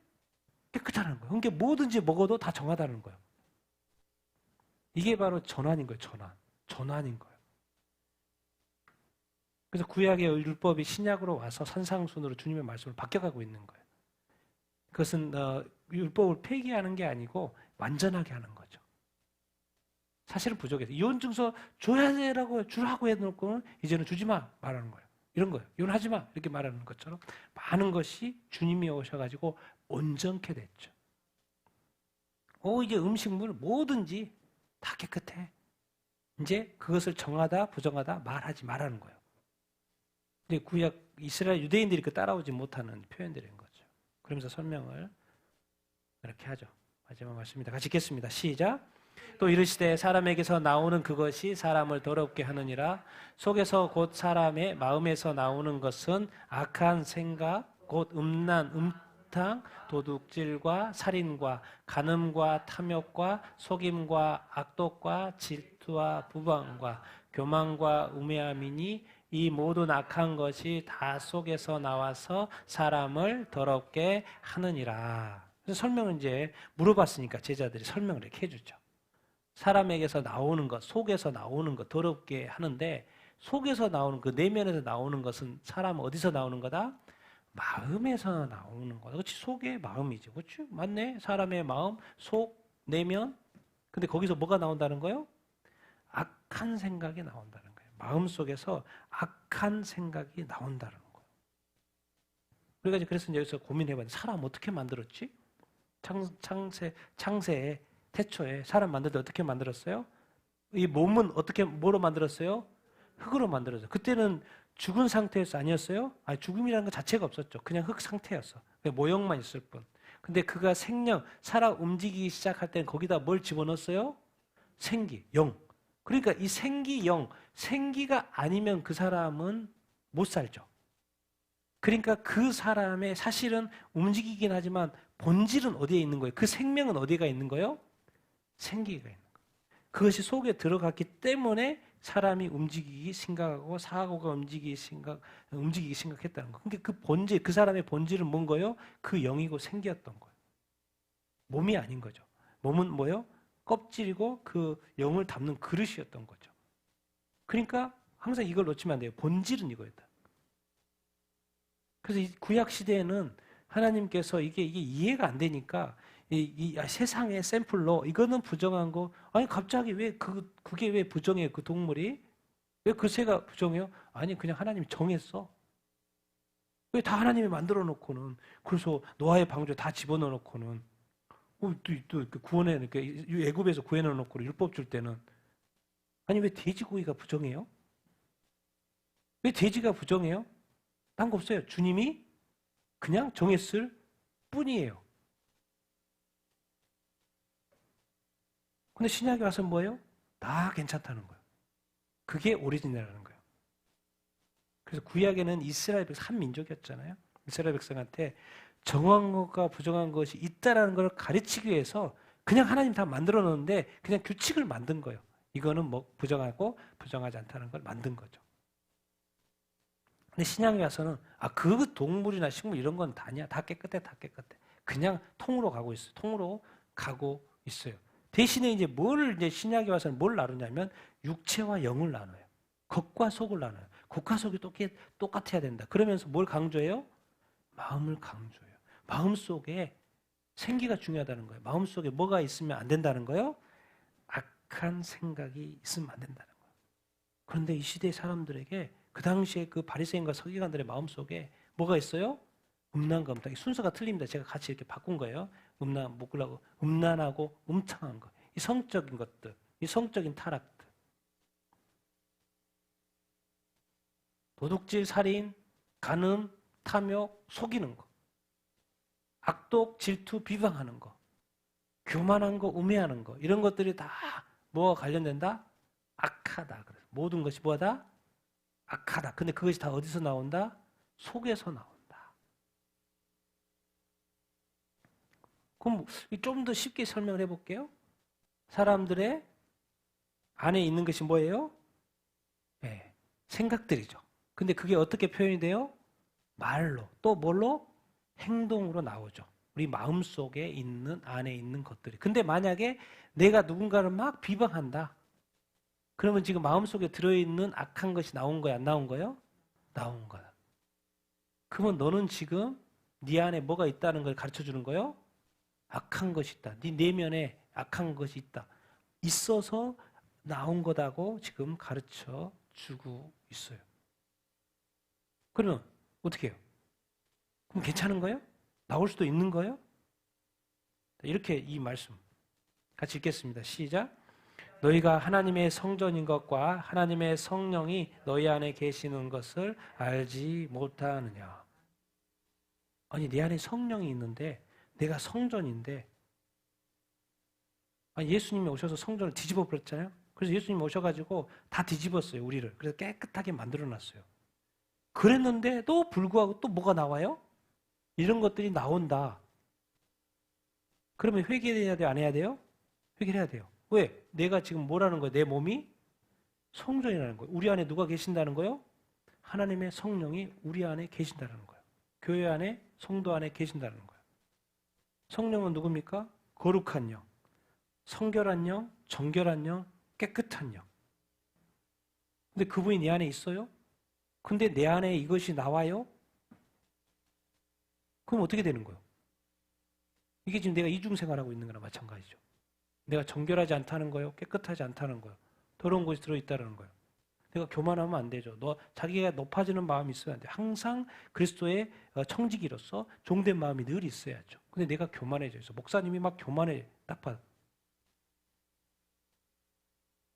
깨끗하다는 거예요. 그러니까 뭐든지 먹어도 다 정하다는 거예요. 이게 바로 전환인 거예요. 전환인 거예요. 그래서 구약의 율법이 신약으로 와서 산상순으로 주님의 말씀을 바뀌어가고 있는 거예요. 그것은 율법을 폐기하는 게 아니고 완전하게 하는 거죠. 사실은 부족해서 이혼증서 줘야 되라고 주라고 해놓고는 이제는 주지 마 말하는 거예요. 이런 거예요. 이혼하지 마 이렇게 말하는 것처럼 많은 것이 주님이 오셔가지고 온전케 됐죠. 이제 음식물 뭐든지 다 깨끗해. 이제 그것을 정하다 부정하다 말하지 말라는 거예요. 근데 구약 이스라엘 유대인들이 그 따라오지 못하는 표현들인 거죠. 그러면서 설명을 이렇게 하죠. 마지막 말씀입니다. 같이 읽겠습니다. 시작. 또 이르시되 사람에게서 나오는 그것이 사람을 더럽게 하느니라. 속에서 곧 사람의 마음에서 나오는 것은 악한 생각 곧 음란 음탕 도둑질과 살인과 간음과 탐욕과 속임과 악독과 질투와 부방과 교만과 우매함이니 이 모든 악한 것이 다 속에서 나와서 사람을 더럽게 하느니라. 그래서 설명은 이제 물어봤으니까 제자들이 설명을 이렇게 해주죠. 사람에게서 나오는 것, 속에서 나오는 것 더럽게 하는데 속에서 나오는 그 내면에서 나오는 것은 사람 어디서 나오는 거다? 마음에서 나오는 거다. 그렇지? 속의 마음이지. 그렇지? 맞네. 사람의 마음, 속, 내면. 근데 거기서 뭐가 나온다는 거예요? 악한 생각이 나온다는 거예요. 마음속에서 악한 생각이 나온다는 거예요. 우리가 그래서 여기서 고민해봤는데 사람 어떻게 만들었지? 창세에 태초에 사람 만들 때 어떻게 만들었어요? 이 몸은 뭐로 만들었어요? 흙으로 만들었어요. 그때는 죽은 상태에서 아니었어요? 아니, 죽음이라는 것 자체가 없었죠. 그냥 흙 상태였어. 모형만 있을 뿐. 근데 그가 살아 움직이기 시작할 때는 거기다 뭘 집어넣었어요? 생기, 영. 그러니까 이 생기영, 생기가 아니면 그 사람은 못 살죠. 그러니까 그 사람의 사실은 움직이긴 하지만 본질은 어디에 있는 거예요? 그 생명은 어디가 있는 거예요? 생기가 있는 거예요. 그것이 속에 들어갔기 때문에 사람이 움직이기 심각하고 사고가 움직이기 심각했다는 거예요. 그러니까 그 본질, 그 사람의 본질은 뭔 거예요? 그 영이고 생기였던 거예요. 몸이 아닌 거죠. 몸은 뭐예요? 껍질이고 그 영을 담는 그릇이었던 거죠. 그러니까 항상 이걸 놓치면 안 돼요. 본질은 이거였다. 그래서 이 구약 시대에는 하나님께서 이게 이해가 안 되니까 세상의 샘플로 이거는 부정한 거, 아니 갑자기 그게 왜 부정해요? 그 동물이 왜 그 새가 부정해요? 아니 그냥 하나님이 정했어. 왜 다 하나님이 만들어 놓고는, 그래서 노아의 방주에 다 집어넣어 놓고는 또 구원해, 이렇게 애굽에서 구해넣어 놓고 율법 줄 때는, 아니 왜 돼지고기가 부정해요? 왜 돼지가 부정해요? 딴 거 없어요. 주님이 그냥 정했을 뿐이에요. 근데 신약에 와서 뭐예요? 다 괜찮다는 거예요. 그게 오리지널이라는 거예요. 그래서 구약에는 이스라엘 백성 한 민족이었잖아요. 이스라엘 백성한테 정한 것과 부정한 것이 있다라는 걸 가르치기 위해서 그냥 하나님 다 만들어 놓는데 그냥 규칙을 만든 거예요. 이거는 뭐 부정하고 부정하지 않다는 걸 만든 거죠. 근데 신약에 와서는 그 동물이나 식물 이런 건 다 아니야. 다 깨끗해, 다 깨끗해. 그냥 통으로 가고 있어요. 통으로 가고 있어요. 대신에 이제 신약에 와서는 뭘 나누냐면 육체와 영을 나눠요. 겉과 속을 나눠요. 겉과 속이 똑같아야 된다. 그러면서 뭘 강조해요? 마음을 강조해요. 마음 속에 생기가 중요하다는 거예요. 마음 속에 뭐가 있으면 안 된다는 거예요? 악한 생각이 있으면 안 된다는 거예요. 그런데 이 시대 사람들에게 그 당시에 그 바리새인과 서기관들의 마음 속에 뭐가 있어요? 음란과 음탕. 순서가 틀립니다. 제가 같이 이렇게 바꾼 거예요. 음란하고 음탕한 것. 이 성적인 것들, 이 성적인 타락들. 도둑질, 살인, 간음, 탐욕, 속이는 거. 악독, 질투, 비방하는 거. 교만한 거, 우매하는 거. 이런 것들이 다 뭐와 관련된다? 악하다. 그래서 모든 것이 뭐하다? 악하다. 근데 그것이 다 어디서 나온다? 속에서 나온다. 그럼 좀 더 쉽게 설명을 해볼게요. 사람들의 안에 있는 것이 뭐예요? 네, 생각들이죠. 근데 그게 어떻게 표현이 돼요? 말로. 또 뭘로? 행동으로 나오죠. 우리 마음속에 있는, 안에 있는 것들이. 근데 만약에 내가 누군가를 막 비방한다. 그러면 지금 마음속에 들어있는 악한 것이 나온 거야, 안 나온 거예요? 나온 거야. 그러면 너는 지금 네 안에 뭐가 있다는 걸 가르쳐 주는 거예요? 악한 것이 있다. 네 내면에 악한 것이 있다. 있어서 나온 거다고 지금 가르쳐 주고 있어요. 그러면 어떻게 해요? 그럼 괜찮은 거예요? 나올 수도 있는 거예요? 이렇게 이 말씀 같이 읽겠습니다. 시작. 너희가 하나님의 성전인 것과 하나님의 성령이 너희 안에 계시는 것을 알지 못하느냐. 아니 내 안에 성령이 있는데 내가 성전인데, 아니 예수님이 오셔서 성전을 뒤집어 버렸잖아요. 그래서 예수님이 오셔가지고 다 뒤집었어요. 우리를. 그래서 깨끗하게 만들어놨어요. 그랬는데도 불구하고 또 뭐가 나와요? 이런 것들이 나온다. 그러면 회개해야 돼요? 안 해야 돼요? 회개를 해야 돼요. 왜? 내가 지금 뭐라는 거예요? 내 몸이 성전이라는 거예요. 우리 안에 누가 계신다는 거예요? 하나님의 성령이 우리 안에 계신다는 거예요. 교회 안에, 성도 안에 계신다는 거예요. 성령은 누굽니까? 거룩한 영, 성결한 영, 정결한 영, 깨끗한 영. 근데 그분이 내 안에 있어요? 근데 내 안에 이것이 나와요? 그럼 어떻게 되는 거예요? 이게 지금 내가 이중생활하고 있는 거나 마찬가지죠. 내가 정결하지 않다는 거예요? 깨끗하지 않다는 거예요? 더러운 것이 들어있다는 거예요. 내가 교만하면 안 되죠. 자기가 높아지는 마음이 있어야 안 돼. 항상 그리스도의 청지기로서 종된 마음이 늘 있어야죠. 근데 내가 교만해져 있어. 목사님이 막 교만해. 딱 봐.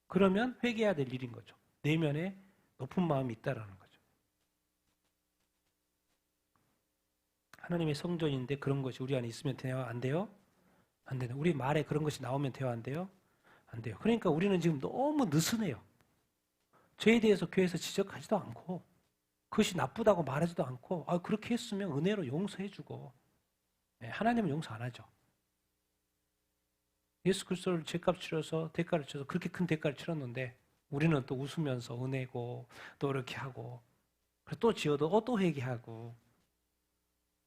그러면 회개해야 될 일인 거죠. 내면에 높은 마음이 있다라는 거죠. 하나님의 성전인데 그런 것이 우리 안에 있으면 돼요? 안 돼요? 안 되는. 우리 말에 그런 것이 나오면 돼요? 안 돼요? 안 돼요. 그러니까 우리는 지금 너무 느슨해요. 죄에 대해서 교회에서 지적하지도 않고 그것이 나쁘다고 말하지도 않고 그렇게 했으면 은혜로 용서해주고 하나님은 용서 안 하죠. 예수 그리스도를 죄값 치러서 대가를 치러서 그렇게 큰 대가를 치렀는데 우리는 또 웃으면서 은혜고 또 이렇게 하고 또 지어도 또 회개하고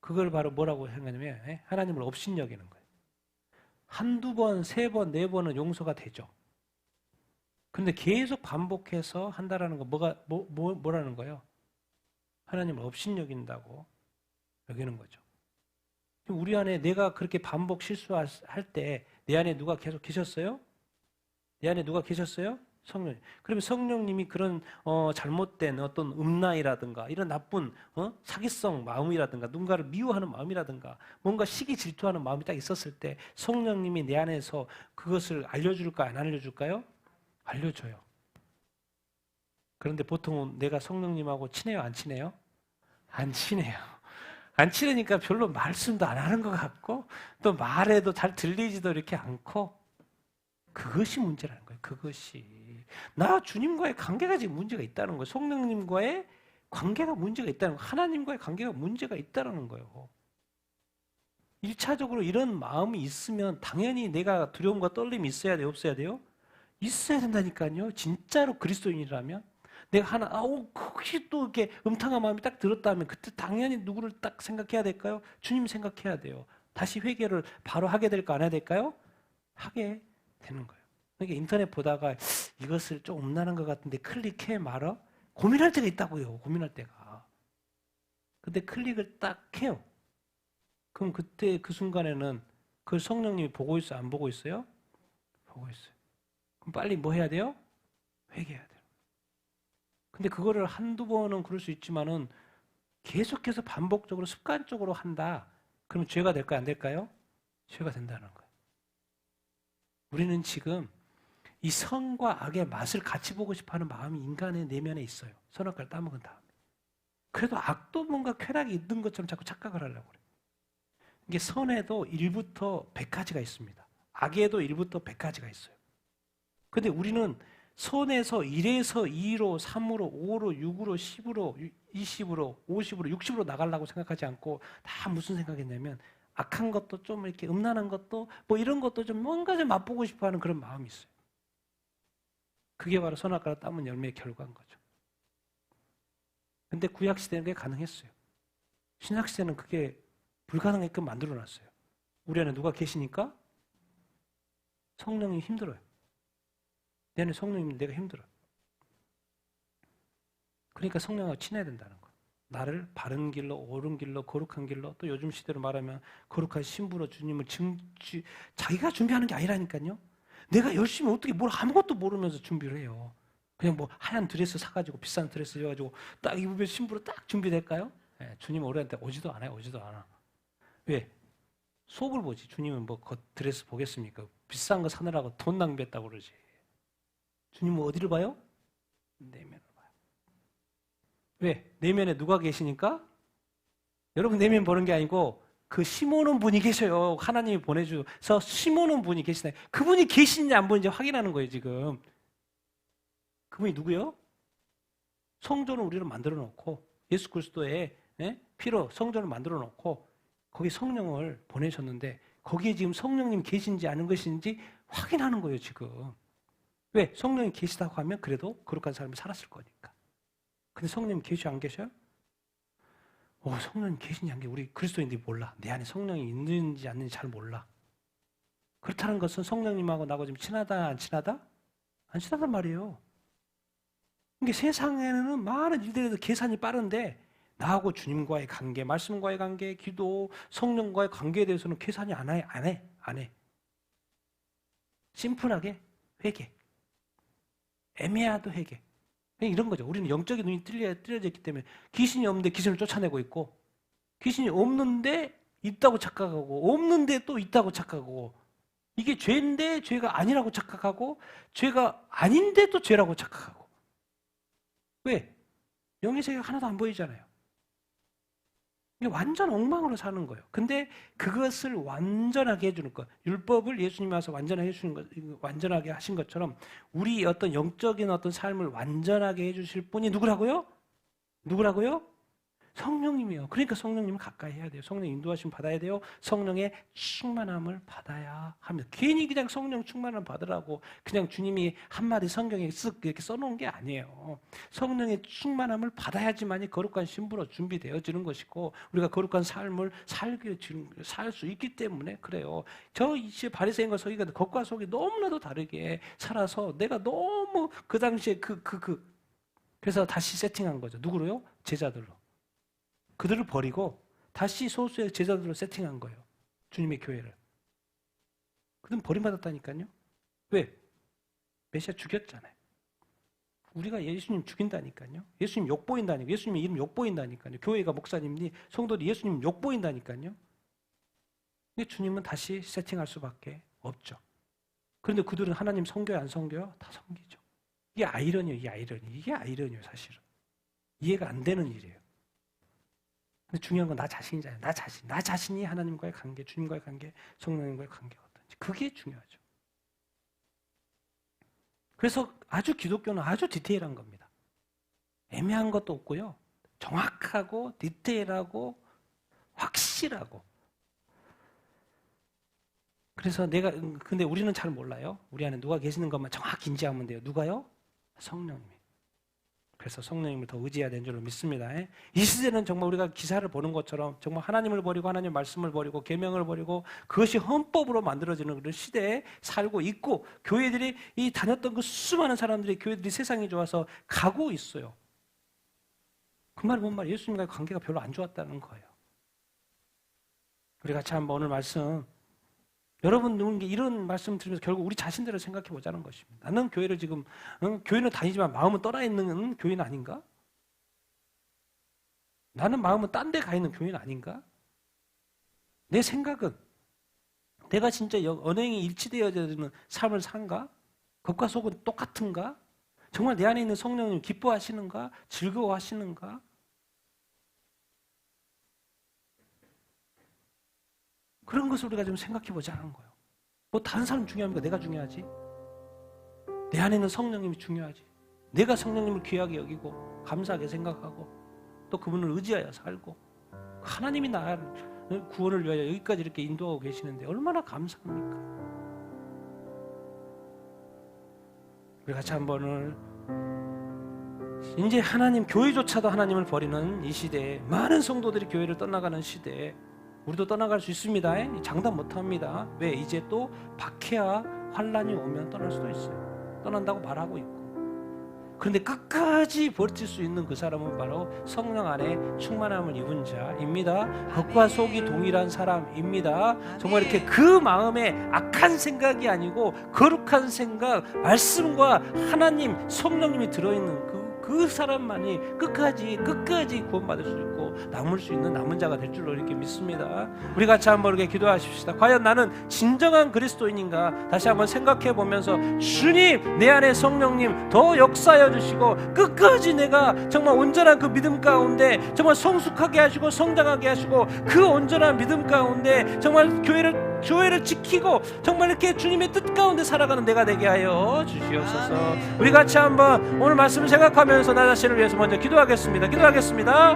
그걸 바로 뭐라고 생각하냐면 하나님을 업신여기는 거예요. 한두 번, 세 번, 네 번은 용서가 되죠. 근데 계속 반복해서 한다라는 거 뭐라는 거예요? 하나님을 업신여긴다고 여기는 거죠. 우리 안에 내가 그렇게 반복 실수할 때 내 안에 누가 계속 계셨어요? 내 안에 누가 계셨어요? 성령님. 그러면 성령님이 그런 잘못된 어떤 음란이라든가 이런 나쁜 사기성 마음이라든가 누군가를 미워하는 마음이라든가 뭔가 시기 질투하는 마음이 딱 있었을 때 성령님이 내 안에서 그것을 알려줄까 안 알려줄까요? 알려줘요. 그런데 보통은 내가 성령님하고 친해요 안 친해요? 안 친해요. 안 친하니까 별로 말씀도 안 하는 것 같고 또 말해도 잘 들리지도 이렇게 않고 그것이 문제라는 거예요. 그것이. 나 주님과의 관계가 지금 문제가 있다는 거예요. 성령님과의 관계가 문제가 있다는 거예요. 하나님과의 관계가 문제가 있다는 거예요. 1차적으로 이런 마음이 있으면 당연히 내가 두려움과 떨림이 있어야 돼요? 없어야 돼요? 있어야 된다니까요. 진짜로 그리스도인이라면. 내가 혹시 또 이렇게 음탕한 마음이 딱 들었다면 그때 당연히 누구를 딱 생각해야 될까요? 주님 생각해야 돼요. 다시 회개를 바로 하게 될까 안 해야 될까요? 하게 되는 거예요. 그러니까 인터넷 보다가 이것을 좀 음란한 것 같은데 클릭해 말어? 고민할 때가 있다고요. 고민할 때가. 근데 클릭을 딱 해요. 그럼 그때 그 순간에는 그 성령님이 보고 있어요? 안 보고 있어요? 보고 있어요. 그럼 빨리 뭐 해야 돼요? 회개해야 돼요. 근데 그거를 한두 번은 그럴 수 있지만은 계속해서 반복적으로 습관적으로 한다. 그럼 죄가 될까요? 안 될까요? 죄가 된다는 거예요. 우리는 지금 이 선과 악의 맛을 같이 보고 싶어하는 마음이 인간의 내면에 있어요. 선악과를 따먹은 다음에. 그래도 악도 뭔가 쾌락이 있는 것처럼 자꾸 착각을 하려고 그래요. 이게 선에도 1부터 100까지가 있습니다. 악에도 1부터 100까지가 있어요. 근데 우리는 선에서 1에서 2로, 3으로, 5로, 6으로, 10으로, 20으로, 50으로, 60으로 나가려고 생각하지 않고 다 무슨 생각했냐면 악한 것도 좀 이렇게 음란한 것도 뭐 이런 것도 좀 뭔가 좀 맛보고 싶어 하는 그런 마음이 있어요. 그게 바로 선악과를 따먹은 열매의 결과인 거죠. 근데 구약시대는 그게 가능했어요. 신약시대는 그게 불가능하게끔 만들어놨어요. 우리 안에 누가 계시니까 성령이 힘들어요. 내 안에 성령이면 내가 힘들어요. 그러니까 성령하고 친해야 된다는 거예요. 나를 바른 길로, 옳은 길로, 거룩한 길로, 또 요즘 시대로 말하면 거룩한 신부로 주님을 자기가 준비하는 게 아니라니까요. 내가 열심히 어떻게 뭘 아무것도 모르면서 준비를 해요. 그냥 뭐 하얀 드레스 사가지고 비싼 드레스 입어가지고 딱 입으면 신부로 딱 준비될까요? 네, 주님 우리한테 오지도 않아요. 오지도 않아. 왜? 속을 보지. 주님은 뭐 그 드레스 보겠습니까? 비싼 거 사느라고 돈 낭비했다고 그러지. 주님은 어디를 봐요? 내면을 봐요. 왜? 내면에 누가 계시니까? 여러분 내면 보는 게 아니고 그 심어놓은 분이 계셔요. 하나님이 보내주셔서 심어놓은 분이 계시네. 그분이 계신지 안 보이는지 확인하는 거예요, 지금. 그분이 누구요? 성전을 우리를 만들어 놓고 예수 그리스도의 피로 성전을 만들어 놓고 거기 성령을 보내셨는데 거기에 지금 성령님 계신지 아는 것인지 확인하는 거예요, 지금. 왜? 성령이 계시다고 하면 그래도 거룩한 삶을 살았을 거니까. 근데 성령님 계셔 안 계셔요? 성령님 계신지 안 계신지 우리 그리스도인들이 몰라. 내 안에 성령이 있는지 않는지 잘 몰라. 그렇다는 것은 성령님하고 나하고 지금 친하다 안 친하다? 안 친하단 말이에요. 이게 세상에는 많은 일들에서 계산이 빠른데 나하고 주님과의 관계, 말씀과의 관계, 기도, 성령과의 관계에 대해서는 계산이 안 해. 심플하게 회개. 애매하도 회개. 이런 거죠. 우리는 영적인 눈이 뚫려져 있기 때문에 귀신이 없는데 귀신을 쫓아내고 있고 귀신이 없는데 있다고 착각하고 없는데 또 있다고 착각하고 이게 죄인데 죄가 아니라고 착각하고 죄가 아닌데 또 죄라고 착각하고 왜? 영의 세계가 하나도 안 보이잖아요. 이게 완전 엉망으로 사는 거예요. 근데 그것을 완전하게 해주는 것, 율법을 예수님이 와서 완전하게 해주는 것, 완전하게 하신 것처럼 우리 어떤 영적인 어떤 삶을 완전하게 해주실 분이 누구라고요? 누구라고요? 성령님이요. 그러니까 성령님을 가까이 해야 돼요. 성령 인도하심 받아야 돼요. 성령의 충만함을 받아야 합니다. 괜히 그냥 성령 충만함 받으라고 그냥 주님이 한마디 성경에 쓱 이렇게 써놓은 게 아니에요. 성령의 충만함을 받아야지만이 거룩한 신부로 준비되어지는 것이고 우리가 거룩한 삶을 살 수 있기 때문에 그래요. 저 이제 바리새인과 서기가 겉과 속이 너무나도 다르게 살아서 내가 너무 그 당시에 그래서 다시 세팅한 거죠. 누구로요? 제자들로. 그들을 버리고 다시 소수의 제자들로 세팅한 거예요. 주님의 교회를. 그들은 버림받았다니까요. 왜? 메시아 죽였잖아요. 우리가 예수님 죽인다니까요. 예수님 욕보인다니까요. 예수님의 이름 욕보인다니까요. 교회가 목사님이 성도들이 예수님 욕보인다니까요. 근데 주님은 다시 세팅할 수밖에 없죠. 그런데 그들은 하나님 섬겨요 안 섬겨요? 다 섬기죠. 이게 아이러니예요. 이게 아이러니예요. 사실은. 이해가 안 되는 일이에요. 근데 중요한 건 나 자신이잖아요. 나 자신이 하나님과의 관계, 주님과의 관계, 성령님과의 관계가 어떤지. 그게 중요하죠. 그래서 아주 기독교는 아주 디테일한 겁니다. 애매한 것도 없고요. 정확하고 디테일하고 확실하고. 그래서 근데 우리는 잘 몰라요. 우리 안에 누가 계시는 것만 정확히 인지하면 돼요. 누가요? 성령님이. 그래서 성령님을 더 의지해야 되는 줄로 믿습니다. 이 시대는 정말 우리가 기사를 보는 것처럼 정말 하나님을 버리고 하나님의 말씀을 버리고 계명을 버리고 그것이 헌법으로 만들어지는 그런 시대에 살고 있고 교회들이 이 다녔던 그 수많은 사람들이 교회들이 세상이 좋아서 가고 있어요. 그 말은 뭔 말? 예수님과의 관계가 별로 안 좋았다는 거예요. 우리 같이 한번 오늘 말씀 여러분 이런 말씀 들으면서 결국 우리 자신들을 생각해 보자는 것입니다. 나는 교회를 지금 교회는 다니지만 마음은 떠나 있는 교회는 아닌가? 나는 마음은 딴 데 가 있는 교회는 아닌가? 내 생각은 내가 진짜 언행이 일치되어지는 삶을 산가? 겉과 속은 똑같은가? 정말 내 안에 있는 성령님 기뻐하시는가? 즐거워하시는가? 그런 것을 우리가 좀 생각해 보자는 거예요. 뭐 다른 사람 중요합니까? 내가 중요하지? 내 안에 있는 성령님이 중요하지. 내가 성령님을 귀하게 여기고 감사하게 생각하고 또 그분을 의지하여 살고 하나님이 나를 구원을 위하여 여기까지 이렇게 인도하고 계시는데 얼마나 감사합니까? 우리 같이 한번을 이제 하나님 교회조차도 하나님을 버리는 이 시대에 많은 성도들이 교회를 떠나가는 시대에 우리도 떠나갈 수 있습니다. 장담 못합니다. 왜? 이제 또 박해와 환란이 오면 떠날 수도 있어요. 떠난다고 말하고 있고. 그런데 끝까지 버틸 수 있는 그 사람은 바로 성령 안에 충만함을 입은 자입니다. 겉과 속이 동일한 사람입니다. 정말 이렇게 그 마음에 악한 생각이 아니고 거룩한 생각, 말씀과 하나님, 성령님이 들어있는 그 사람만이 끝까지 구원받을 수 있고 남을 수 있는 남은 자가 될 줄로 이렇게 믿습니다. 우리 같이 한번 이렇게 기도하십시다. 과연 나는 진정한 그리스도인인가? 다시 한번 생각해 보면서 주님, 내 안에 성령님 더 역사하여 주시고 끝까지 내가 정말 온전한 그 믿음 가운데 정말 성숙하게 하시고 성장하게 하시고 그 온전한 믿음 가운데 정말 교회를 지키고 정말 이렇게 주님의 뜻 가운데 살아가는 내가 되게 하여 주시옵소서. 우리 같이 한번 오늘 말씀 생각하면서 나 자신을 위해서 먼저 기도하겠습니다.